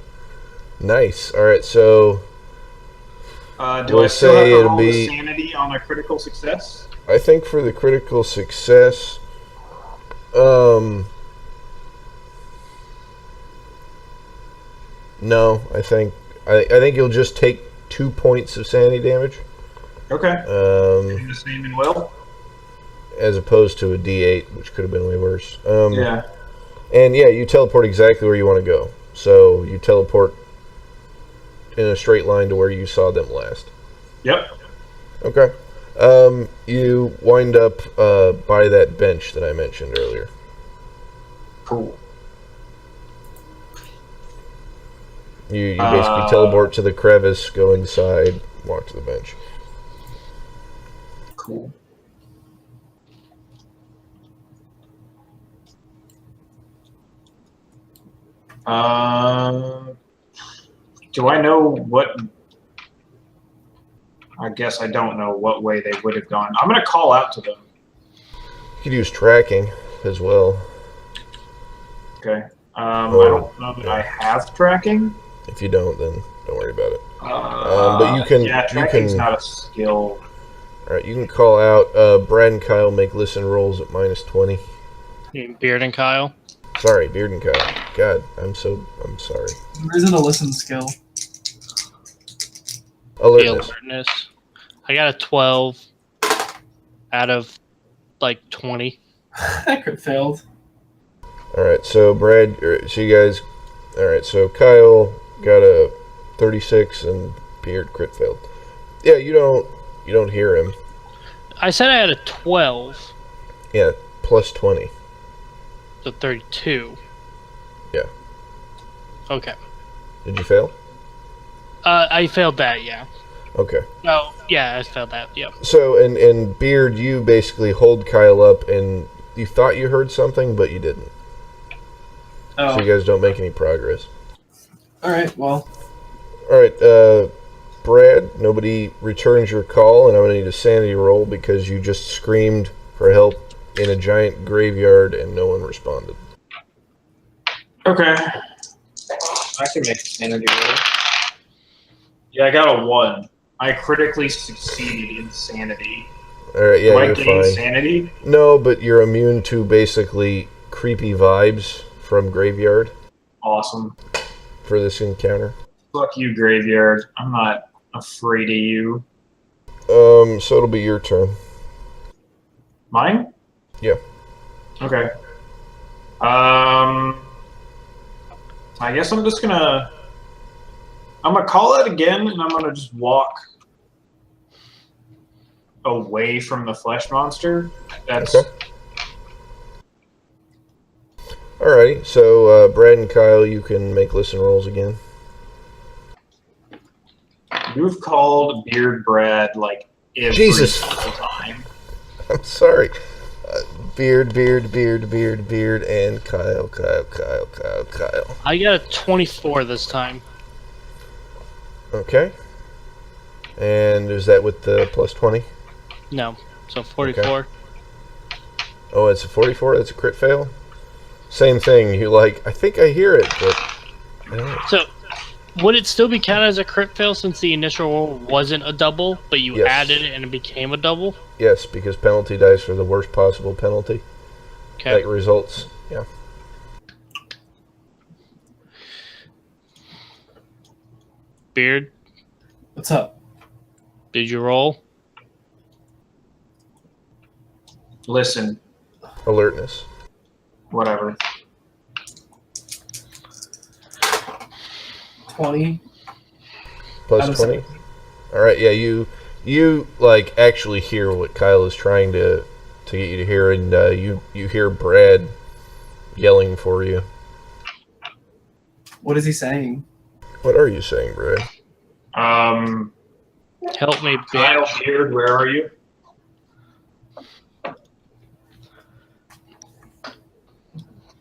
Nice. All right, so Do We'll I still have say to it'll roll be- the sanity on a critical success? I think for the critical success, no, I think you'll just take 2 points of sanity damage, Okay. The same in will? as opposed to a D8, which could have been way worse. Yeah. And yeah, you teleport exactly where you want to go. So you teleport in a straight line to where you saw them last. Yep. Okay. You wind up by that bench that I mentioned earlier. Cool. You basically teleport to the crevice, go inside, walk to the bench. Cool. Do I know what? I guess I don't know what way they would have gone. I'm going to call out to them. You could use tracking as well. Okay. I don't know that I have tracking. If you don't, then don't worry about it. But you can- Yeah, you tracking's can- not a skill. Alright, you can call out Brad and Kyle make listen rolls at -20. You mean Beard and Kyle. Sorry, Beard and Kyle. God, I'm sorry. there isn't a listen skill. The Alertness. alertness. I got a 12 out of like 20. That could failed. Alright, so Brad, so you guys, alright, so Kyle got a 36 and Beard crit failed. Yeah, you don't hear him. I said I had a 12, Yeah, +20. so 32. Yeah. Okay. Did you fail? I failed that, yeah. Okay. Oh, yeah, I failed that, yep. So, and Beard, you basically hold Kyle up, and you thought you heard something, but you didn't. Oh, So you guys don't make any progress. all right. Well, Alright, Brad, nobody returns your call, and I'm going to need a sanity roll because you just screamed for help in a giant graveyard and no one responded. Okay. I can make a sanity roll. Yeah, I got a 1. I critically succeeded in sanity. Alright, yeah, Do I you're gain fine. sanity? No, but you're immune to basically creepy vibes from Graveyard Awesome. for this encounter. Fuck you, Graveyard. I'm not afraid of you. So it'll be your turn. Mine? Yeah. Okay. I guess I'm just gonna... I'm gonna call it again, and I'm gonna just walk away from the flesh monster. That's... Okay. Alrighty, so Brad and Kyle, you can make listen rolls again. You've called Beard Brad like every Jesus. single time. I'm sorry. Beard, and Kyle. I got a 24 this time. Okay. And is that with the plus 20? No, so 44. Oh, it's a 44? That's a crit fail? Same thing. You I think I hear it, but I don't know. So, would it still be counted as a crit fail since the initial roll wasn't a double, but you Yes. added it and it became a double? Yes, because penalty dice are the worst possible penalty. Okay. Results. Yeah. Beard, What's up? did you roll? Listen, Alertness. whatever. 20. Plus Out of 20? Alright, yeah, you actually hear what Kyle is trying to get you to hear, and you hear Brad yelling for you. What is he saying? What are you saying, Brad? Help me, Kyle bitch. Beard, where are you?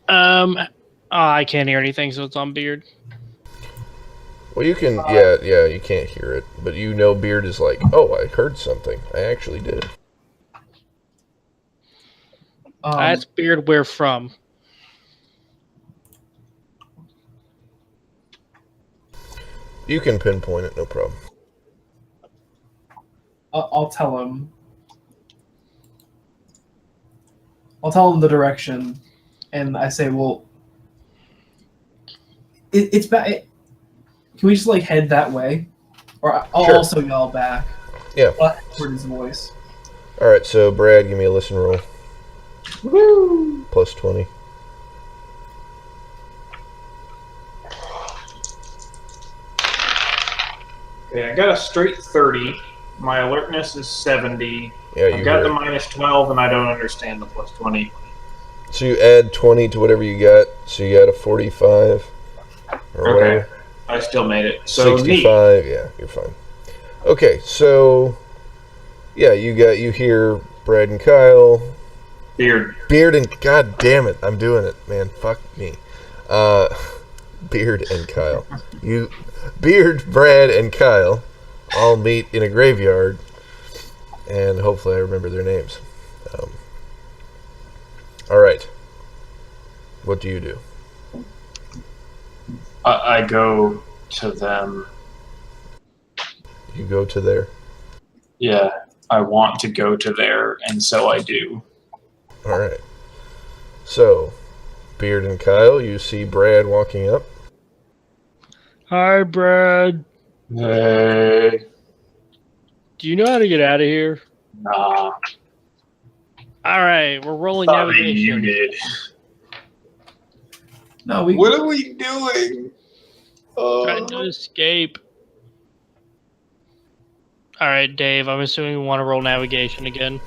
I can't hear anything, so it's on Beard. Well, you can, yeah, you can't hear it, but you know Beard is like, oh, I heard something. I actually did. That's Beard, where from? You can pinpoint it, no problem. I'll tell him. I'll tell him the direction, and I say, well, it's back. Can we just head that way, or I'll Sure. also yell back. Yeah. Heard his voice. Alright, so Brad, give me a listen roll. Woo! Plus 20. Okay, I got a straight 30. My alertness is 70. Yeah, you I've got hear the it. minus 12, and I don't understand the plus 20. So you add 20 to whatever you got, so you got a 45. Or Okay. whatever. I still made it. So neat. 65, yeah, you're fine. Okay, so yeah, you hear Brad and Kyle, Beard. Beard and god damn it, I'm doing it, man. Fuck me. Beard and Kyle. Beard, Brad, and Kyle all meet in a graveyard, and hopefully I remember their names. All right. What do you do? I go to them. You go to there. Yeah, I want to go to there, and so I do. All right. So, Beard and Kyle, you see Brad walking up. Hi, Brad. Hey, Do you know how to get out of here? nah. All right, we're rolling Thought maybe navigation. you did. No, we. What are we doing? Trying to escape. All right, Dave. I'm assuming we want to roll navigation again.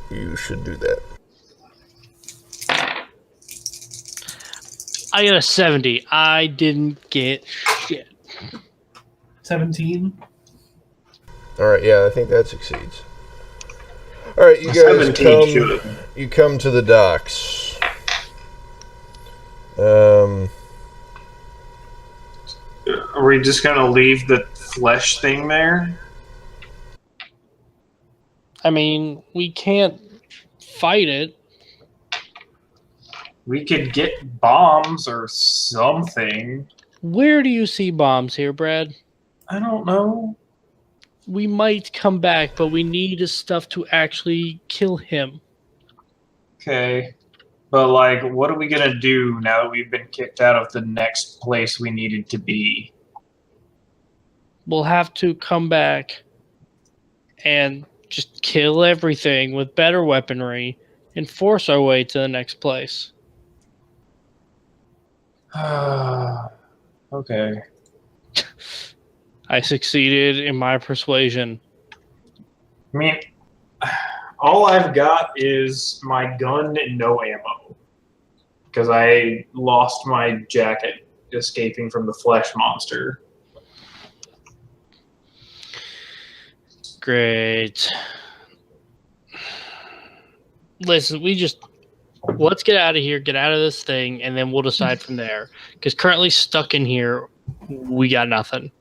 You should do that. I got a 70. I didn't get shit. 17. All right, yeah, I think that succeeds. All right, you guys 17 should. you come to the docks. Are we just gonna leave the flesh thing there? I mean, we can't fight it. We could get bombs or something. Where do you see bombs here, Brad? I don't know. We might come back, but we need his stuff to actually kill him. Okay. But, like, what are we gonna do now that we've been kicked out of the next place we needed to be? We'll have to come back and just kill everything with better weaponry and force our way to the next place. Okay. I succeeded in my persuasion. I mean, all I've got is my gun and no ammo. because I lost my jacket escaping from the flesh monster. Great. Listen, let's get out of here, get out of this thing, and then we'll decide from there. Because currently stuck in here, we got nothing.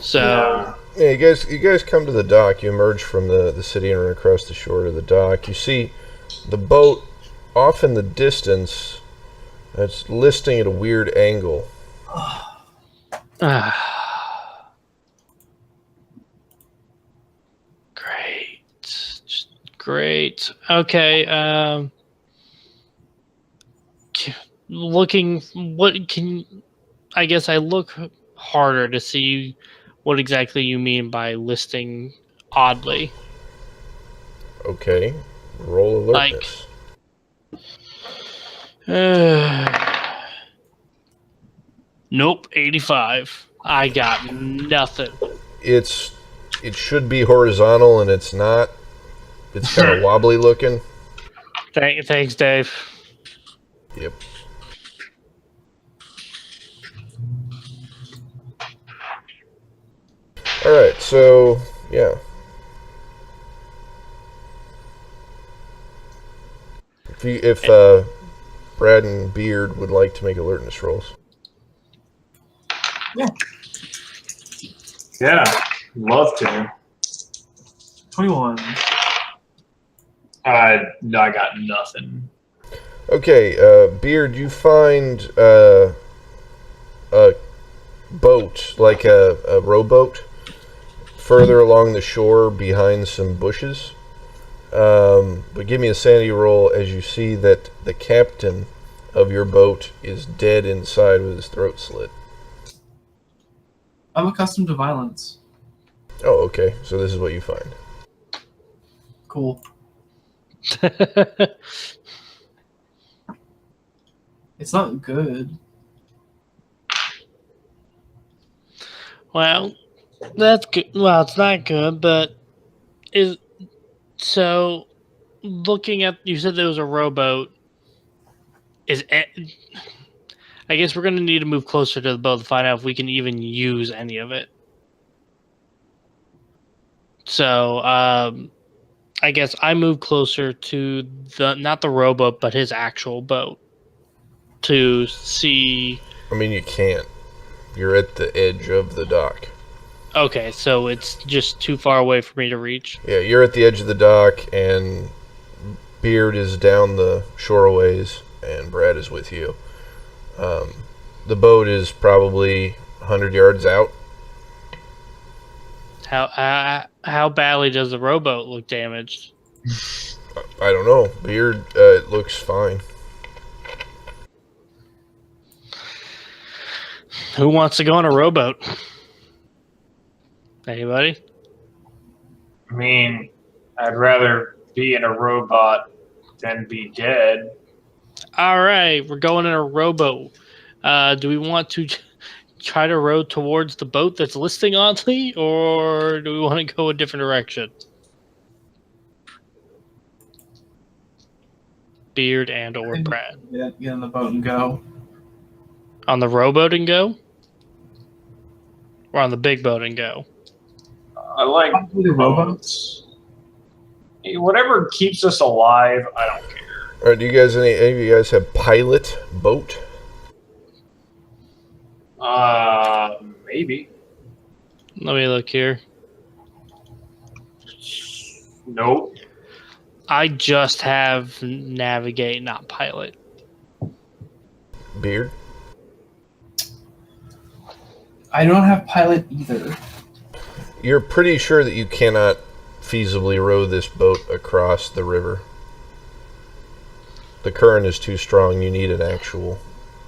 So, Yeah, you guys come to the dock. You emerge from the city and run across the shore to the dock. You see the boat off in the distance. It's listing at a weird angle. Great. Just great. Okay. I guess I look harder to see what exactly you mean by listing oddly. Okay, roll alertness. Nope, 85. I got nothing. It should be horizontal, and it's not. It's kind of wobbly looking. Thanks, Dave. Yep. All right, so yeah. If Brad and Beard would like to make alertness rolls. Yeah, love to. 21. I got nothing. Okay, Beard, you find a boat, like a rowboat, further along the shore behind some bushes. But give me a sanity roll as you see that the captain of your boat is dead inside with his throat slit. I'm accustomed to violence. Oh, okay. So this is what you find. Cool. It's not good. Well, that's good. Well, it's not good, but so looking at, you said there was a rowboat. I guess we're going to need to move closer to the boat to find out if we can even use any of it. So, I guess I move closer to not the rowboat, but his actual boat to see. I mean, you can't. You're at the edge of the dock. Okay, so it's just too far away for me to reach. Yeah, you're at the edge of the dock, and Beard is down the shore a ways, and Brad is with you. The boat is probably 100 yards out. How badly does the rowboat look damaged? I don't know. Beard, it looks fine. Who wants to go on a rowboat? Anybody? I mean, I'd rather be in a robot than be dead. All right, we're going in a rowboat. Do we want to try to row towards the boat that's listing oddly, or do we want to go a different direction? Beard and or Brad. Yeah, get in the boat and go. On the rowboat and go? Or on the big boat and go? I like Probably the rowboats. whatever keeps us alive. I don't care. All right, do you guys any of you guys have pilot boat? Maybe. Let me look here. Nope. I just have navigate, not pilot. Beard? I don't have pilot either. You're pretty sure that you cannot feasibly row this boat across the river. The current is too strong. You need an actual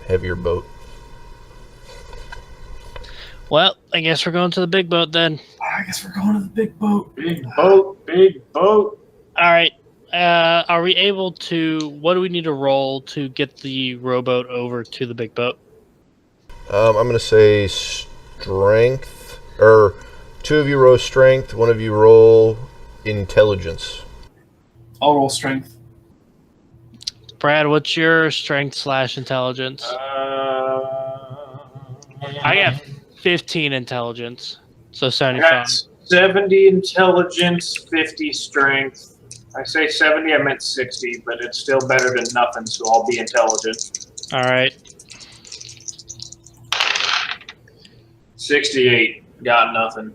heavier boat. Well, I guess we're going to the big boat then. I guess we're going to the big boat. Big boat, big boat. All right. Are we able to? What do we need to roll to get the rowboat over to the big boat? I'm going to say strength, or two of you roll strength, one of you roll intelligence. I'll roll strength. Brad, what's your strength / intelligence? I got 15 intelligence, so I 75. got 70 intelligence, 50 strength. I say 70, I meant 60, but it's still better than nothing, so I'll be intelligent. All right. 68, got nothing.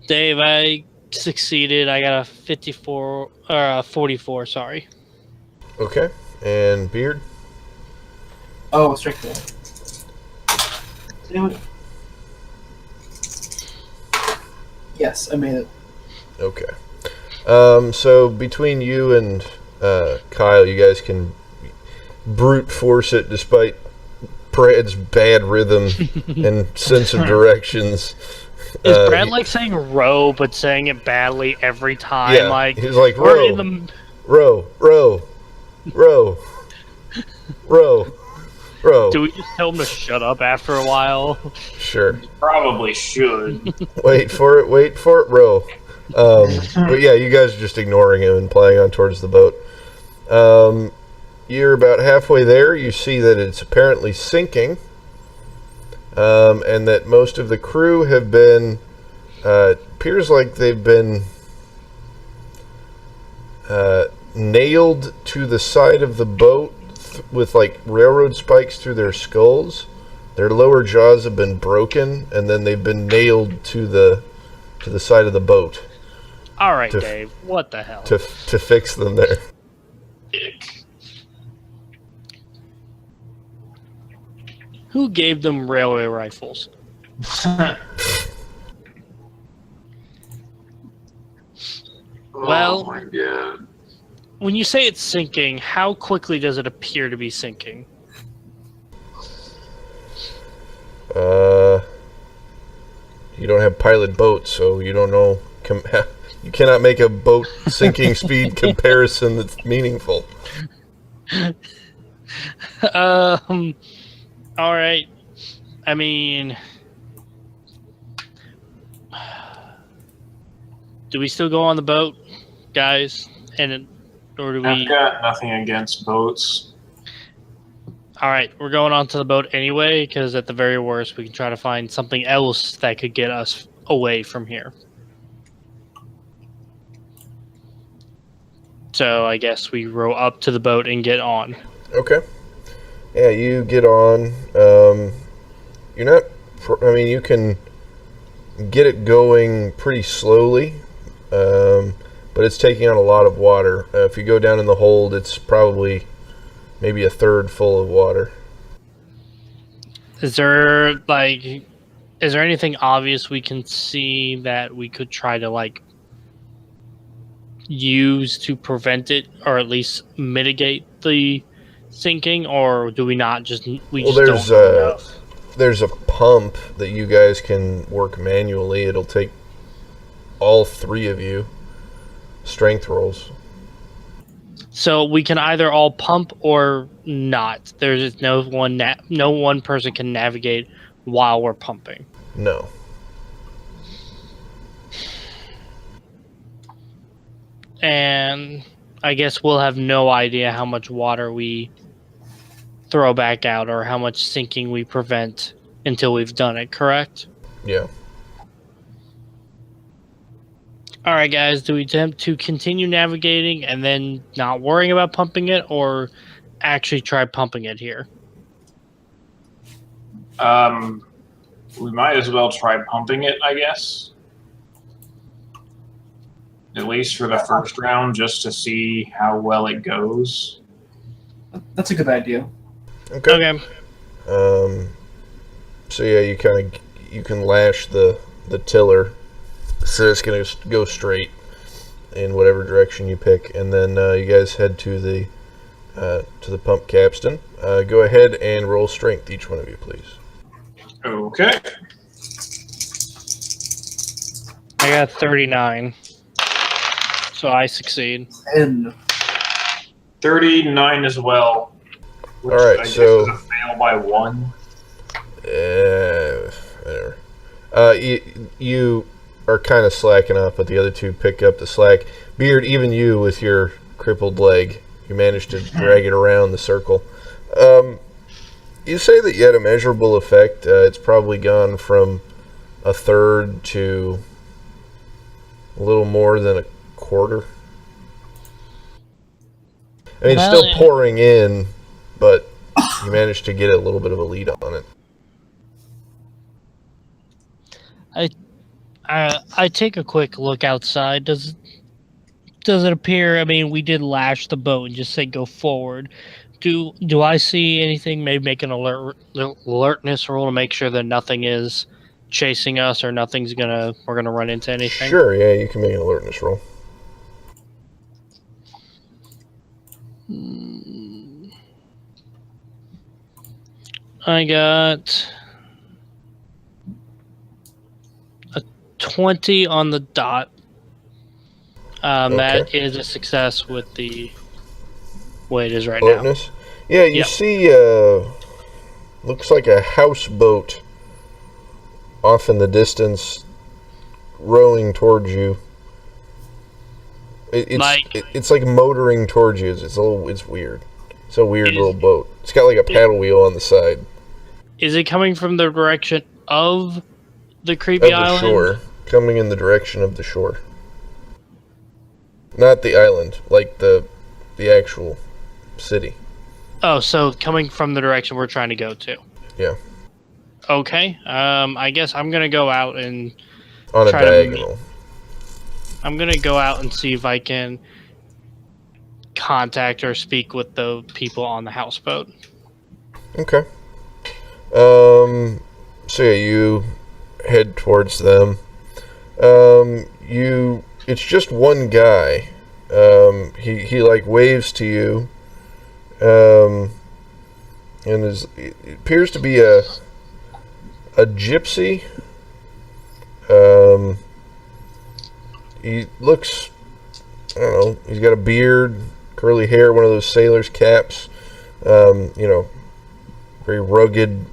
Dave, I succeeded. I got a 54 or a 44. Sorry. Okay. And Beard? Oh, strength roll. Damn it. Yes, I made it. Okay. So between you and Kyle, you guys can brute force it despite Brad's bad rhythm and sense of directions. Is Brad like saying row, but saying it badly every time? Yeah, Like he's like, we're row, in the row, row, row, row, row. Do we just tell him to shut up after a while? Sure. Probably should. Wait for it, row. But yeah, you guys are just ignoring him and playing on towards the boat. You're about halfway there. You see that it's apparently sinking, and that most of the crew have been, appears like they've been nailed to the side of the boat with like railroad spikes through their skulls. Their lower jaws have been broken, and then they've been nailed to the side of the boat All right, To- Dave. What the hell? to fix them there. Who gave them railway rifles? Well- oh my god. When you say it's sinking, how quickly does it appear to be sinking? You don't have pilot boats, so you don't know. You cannot make a boat sinking speed comparison that's meaningful. All right. I mean, do we still go on the boat, guys? Or do we? I've got nothing against boats. All right, we're going on to the boat anyway, because at the very worst, we can try to find something else that could get us away from here. So I guess we row up to the boat and get on. Okay. Yeah, you get on. You're not. I mean, you can get it going pretty slowly, but it's taking on a lot of water. If you go down in the hold, it's probably maybe a third full of water. Is there anything obvious we can see that we could try to use to prevent it, or at least mitigate the sinking, or do we not just don't know enough? There's a pump that you guys can work manually. It'll take all three of you strength rolls. So we can either all pump or not. There's no one person can navigate while we're pumping. No. And I guess we'll have no idea how much water we throw back out or how much sinking we prevent until we've done it, correct? Yeah. All right, guys, do we attempt to continue navigating and then not worrying about pumping it, or actually try pumping it here? We might as well try pumping it, I guess. At least for the first round, just to see how well it goes. That's a good idea. Okay. So yeah, you can lash the tiller, so it's gonna go straight in whatever direction you pick, and then you guys head to the pump capstan. Go ahead and roll strength, each one of you, please. Okay. I got 39, so I succeed. And 39 as well. Which All right, I guess so- is a fail by 1. Whatever. You are kind of slacking off, but the other two pick up the slack. Beard, even you with your crippled leg You managed to drag it around the circle. You say that you had a measurable effect. It's probably gone from a third to a little more than a quarter. I mean, it's Well, still pouring in, but you managed to get a little bit of a lead on it. I take a quick look outside. Does it appear? I mean, we did lash the boat and just say go forward. Do I see anything? Maybe make an alertness roll to make sure that nothing is chasing us or we're gonna run into anything. Sure, yeah, you can make an alertness roll. I got a 20 on the dot. That is a success with the way it is right now. Alertness? Yeah, you Yep. see, looks like a houseboat off in the distance, rowing towards you. It's like motoring towards you. It's weird. It's a weird little boat. It's got like a paddle wheel on the side Is it coming from the direction of the of creepy the island? shore, coming in the direction of the shore. Not the island, like the actual city. Oh, so coming from the direction we're trying to go to. Yeah. Okay. I guess I'm gonna go out and On a try to diagonal. I'm gonna go out and see if I can contact or speak with the people on the houseboat. Okay. So yeah, you head towards them. It's just one guy. He like waves to you. And it appears to be a gypsy. He looks, I don't know, he's got a beard, curly hair, one of those sailor's caps. Very rugged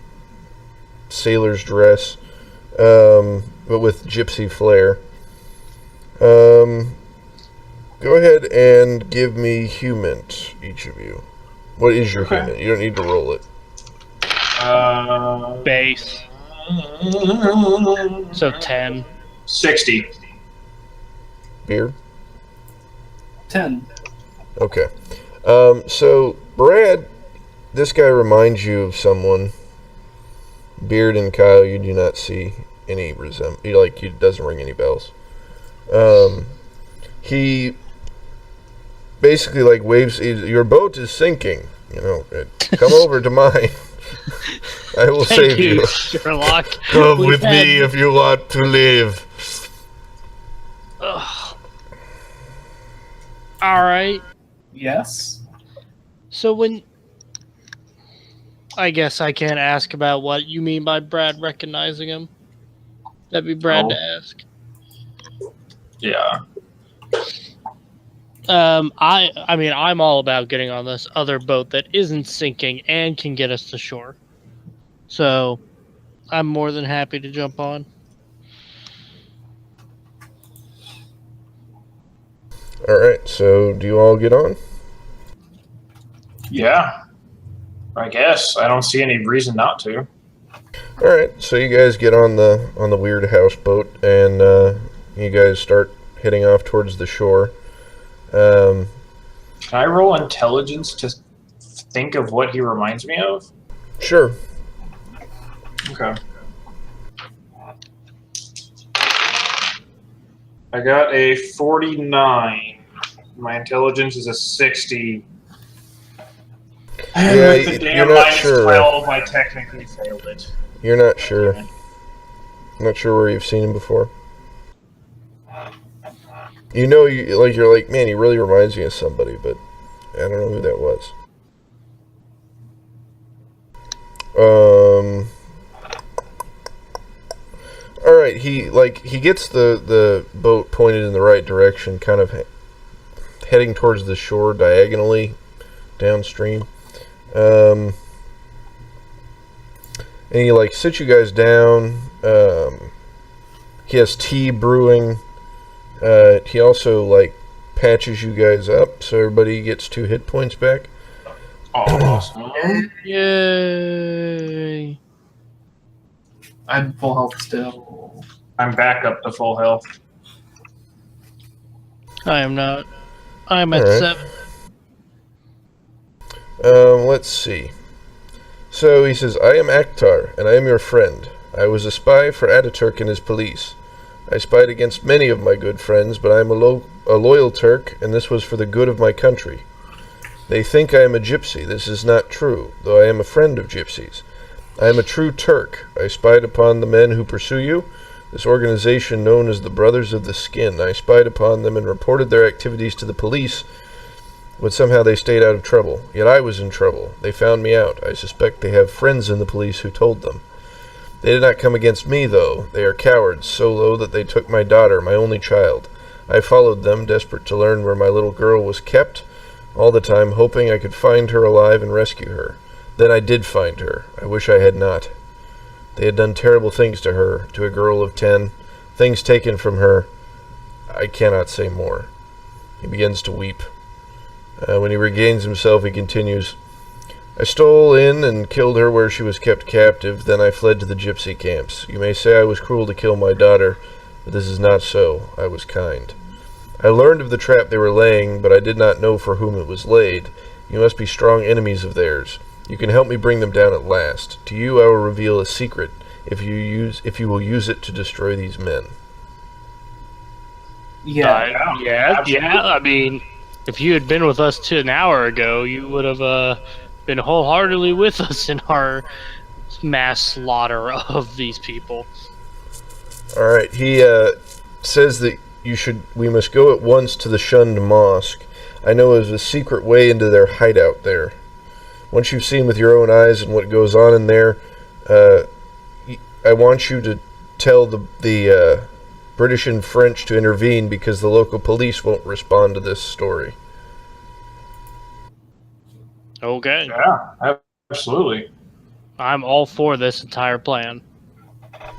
sailor's dress, but with gypsy flair. Go ahead and give me human, each of you. What is your human? You don't need to roll it. Base. So 10. 60. Beard? 10. Okay. So, Brad, this guy reminds you of someone. Beard and Kyle, you do not see any resemblance. He doesn't ring any bells. He basically waves. Your boat is sinking. Come over to mine. I will save you. Sherlock. Come We've with me had- if you want to live. Ugh. All right. Yes. So I guess I can't ask about what you mean by Brad recognizing him. That'd be Brad to ask. Yeah. I mean, I'm all about getting on this other boat that isn't sinking and can get us to shore. So, I'm more than happy to jump on. Alright, so do you all get on? Yeah. I guess. I don't see any reason not to. Alright, so you guys get on the weird houseboat, and you guys start heading off towards the shore. Can I roll intelligence to think of what he reminds me of? Sure. Okay. I got a 49. My intelligence is a 60. And Yeah, with the you're damn not minus sure. 12, I technically failed it. You're not sure. Not sure where you've seen him before. You're like, man, he really reminds me of somebody, but I don't know who that was. Alright, he gets the boat pointed in the right direction, kind of heading towards the shore diagonally downstream. And he sits you guys down. He has tea brewing. He also patches you guys up, so everybody gets 2 hit points back. Awesome. Yay! I'm full health still. I'm back up to full health. I am not. I'm at Alright. 7. Let's see. So he says, I am Akhtar, and I am your friend. I was a spy for Ataturk and his police. I spied against many of my good friends, but I am a loyal Turk, and this was for the good of my country. They think I am a gypsy. This is not true, though I am a friend of gypsies. I am a true Turk. I spied upon the men who pursue you, this organization known as the Brothers of the Skin. I spied upon them and reported their activities to the police, but somehow they stayed out of trouble. Yet I was in trouble. They found me out. I suspect they have friends in the police who told them. They did not come against me, though. They are cowards, so low that they took my daughter, my only child. I followed them, desperate to learn where my little girl was kept, all the time hoping I could find her alive and rescue her. Then I did find her. I wish I had not. They had done terrible things to her, to a girl of 10, things taken from her. I cannot say more. He begins to weep. When he regains himself, he continues, I stole in and killed her where she was kept captive, then I fled to the gypsy camps. You may say I was cruel to kill my daughter, but this is not so. I was kind. I learned of the trap they were laying, but I did not know for whom it was laid. You must be strong enemies of theirs. You can help me bring them down at last. To you I will reveal a secret, if you will use it to destroy these men. Yeah. Yeah. I mean, if you had been with us an hour ago, you would have been wholeheartedly with us in our mass slaughter of these people. Alright, he says that we must go at once to the shunned mosque. I know there's a secret way into their hideout there. Once you've seen with your own eyes and what goes on in there, I want you to tell the British and French to intervene because the local police won't respond to this story. Okay. Yeah, absolutely. I'm all for this entire plan.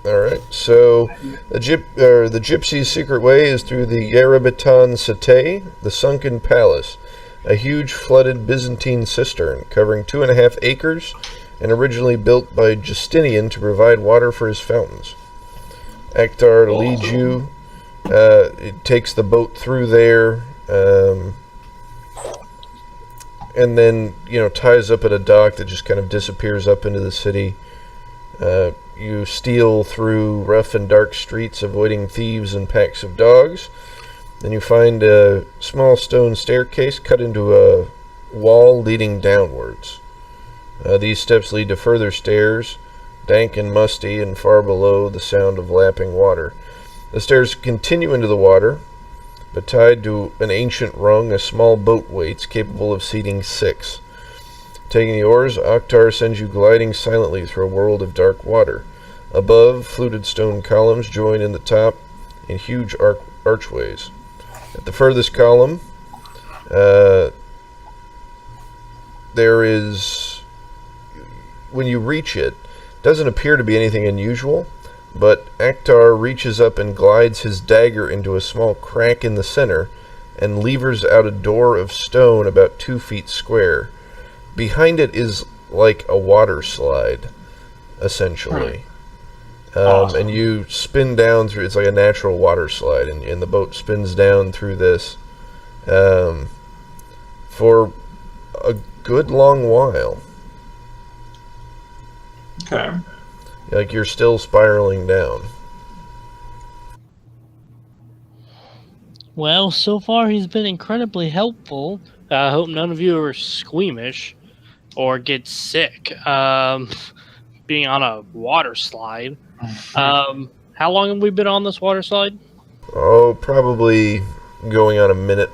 Alright, so the Gypsy's secret way is through the Yerebitan Cité, the Sunken Palace, a huge flooded Byzantine cistern covering 2.5 acres and originally built by Justinian to provide water for his fountains. Akhtar leads you. It takes the boat through there, and then ties up at a dock that just kind of disappears up into the city. You steal through rough and dark streets, avoiding thieves and packs of dogs. Then you find a small stone staircase cut into a wall leading downwards. These steps lead to further stairs, dank and musty, and far below the sound of lapping water. The stairs continue into the water, but tied to an ancient rung, a small boat waits, capable of seating 6. Taking the oars, Akhtar sends you gliding silently through a world of dark water. Above, fluted stone columns join in the top in huge archways. At the furthest column, there is, when you reach it, doesn't appear to be anything unusual, but Akhtar reaches up and glides his dagger into a small crack in the center and levers out a door of stone about 2 feet square. Behind it is like a water slide, essentially. Awesome. And you spin down through, it's like a natural water slide, and the boat spins down through this for a good long while. Okay. Like you're still spiraling down. Well, so far he's been incredibly helpful. I hope none of you are squeamish or get sick being on a water slide. How long have we been on this water slide? Oh, probably going on a minute.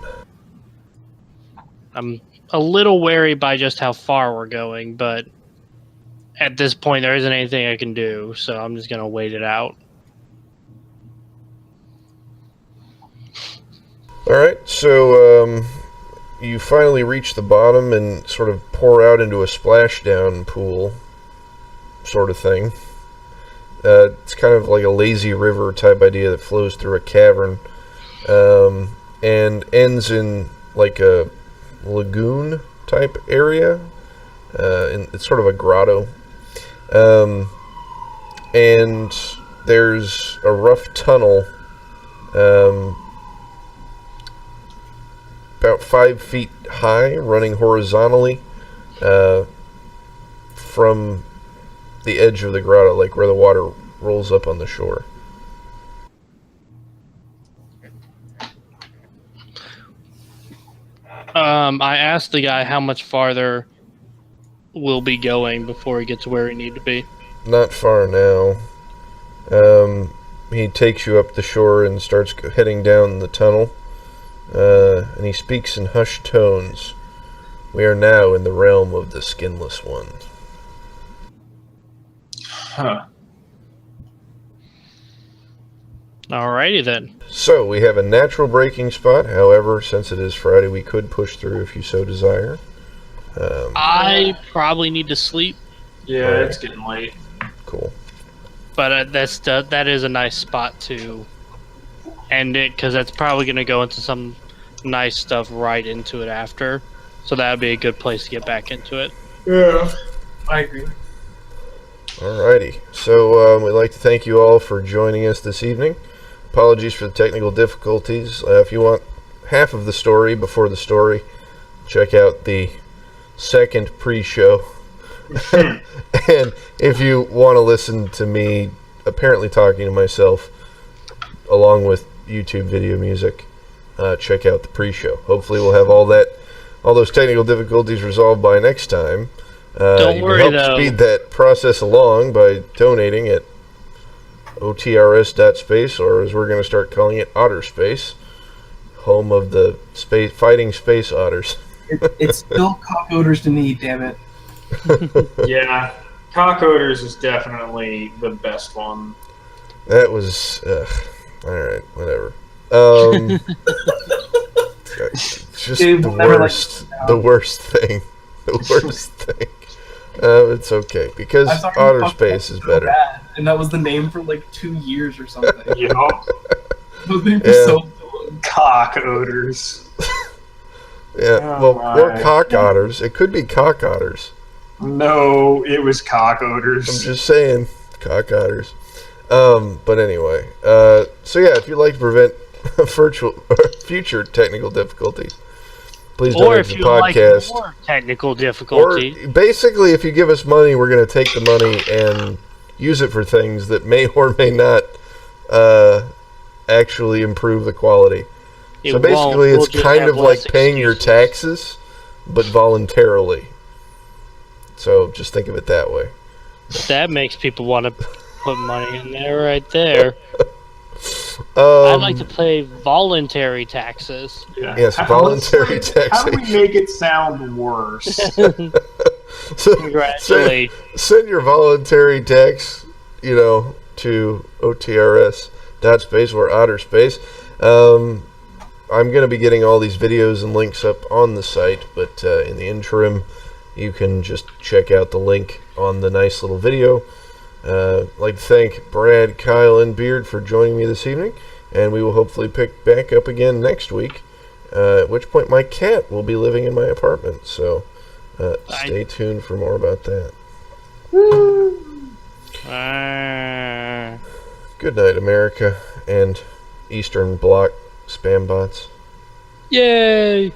I'm a little wary by just how far we're going, but at this point there isn't anything I can do, so I'm just going to wait it out. Alright, so you finally reach the bottom and sort of pour out into a splashdown pool sort of thing. It's kind of like a lazy river type idea that flows through a cavern. and ends in like a lagoon type area. And it's sort of a grotto. And there's a rough tunnel about 5 feet high, running horizontally from the edge of the grotto, like where the water rolls up on the shore. I asked the guy how much farther we'll be going before we get to where we need to be. Not far now. He takes you up the shore and starts heading down the tunnel. And he speaks in hushed tones. We are now in the realm of the Skinless One. Huh. Alrighty then. So, we have a natural braking spot. However, since it is Friday, we could push through if you so desire. I probably need to sleep, Yeah, Alright. it's getting late. Cool. but that is a nice spot to end it, because that's probably going to go into some nice stuff right into it after. So that would be a good place to get back into it. Yeah. I agree. Alrighty. So, we'd like to thank you all for joining us this evening. Apologies for the technical difficulties. If you want half of the story before the story, check out the second pre-show. And if you want to listen to me apparently talking to myself along with YouTube video music, check out the pre-show. Hopefully we'll have all those technical difficulties resolved by next time. Don't you worry, can help though. speed that process along by donating at otrs.space, or as we're going to start calling it, OtterSpace, home of the fighting space otters. It's still cock odors to me, damn it. Yeah. Cock odors is definitely the best one. That was alright, whatever. It's just Dave the will never let worst, you down. the worst thing. The worst thing. It's okay, because I thought Otter Cock Space Odors is so better. bad, and that was the name for like 2 years or something. You know? That was the name for Yeah. so long. Cock odors. Yeah, Oh well, or my. cock otters. It could be cock otters. No, it was cock odors. I'm just saying, cock otters. But anyway, so yeah, if you'd like to prevent future technical difficulties, please Or donate if to the you like podcast. more technical Or difficulty, basically, if you give us money, we're going to take the money and use it for things that may or may not actually improve the quality. it So won't. basically, We'll it's just kind have of like less paying your excuses. taxes, but voluntarily. So just think of it that way. That makes people want to put money in there right there. Um, I'd like to pay voluntary taxes. Yeah. Yes, voluntary How do we taxation. make it sound worse? so, Congratulations. send your voluntary tax, to OTRS.space or OtterSpace. I'm going to be getting all these videos and links up on the site, but in the interim, you can just check out the link on the nice little video. I'd like to thank Brad, Kyle, and Beard for joining me this evening, and we will hopefully pick back up again next week, at which point my cat will be living in my apartment, so stay tuned for more about that. Good night, America, and Eastern Bloc spam bots. Yay!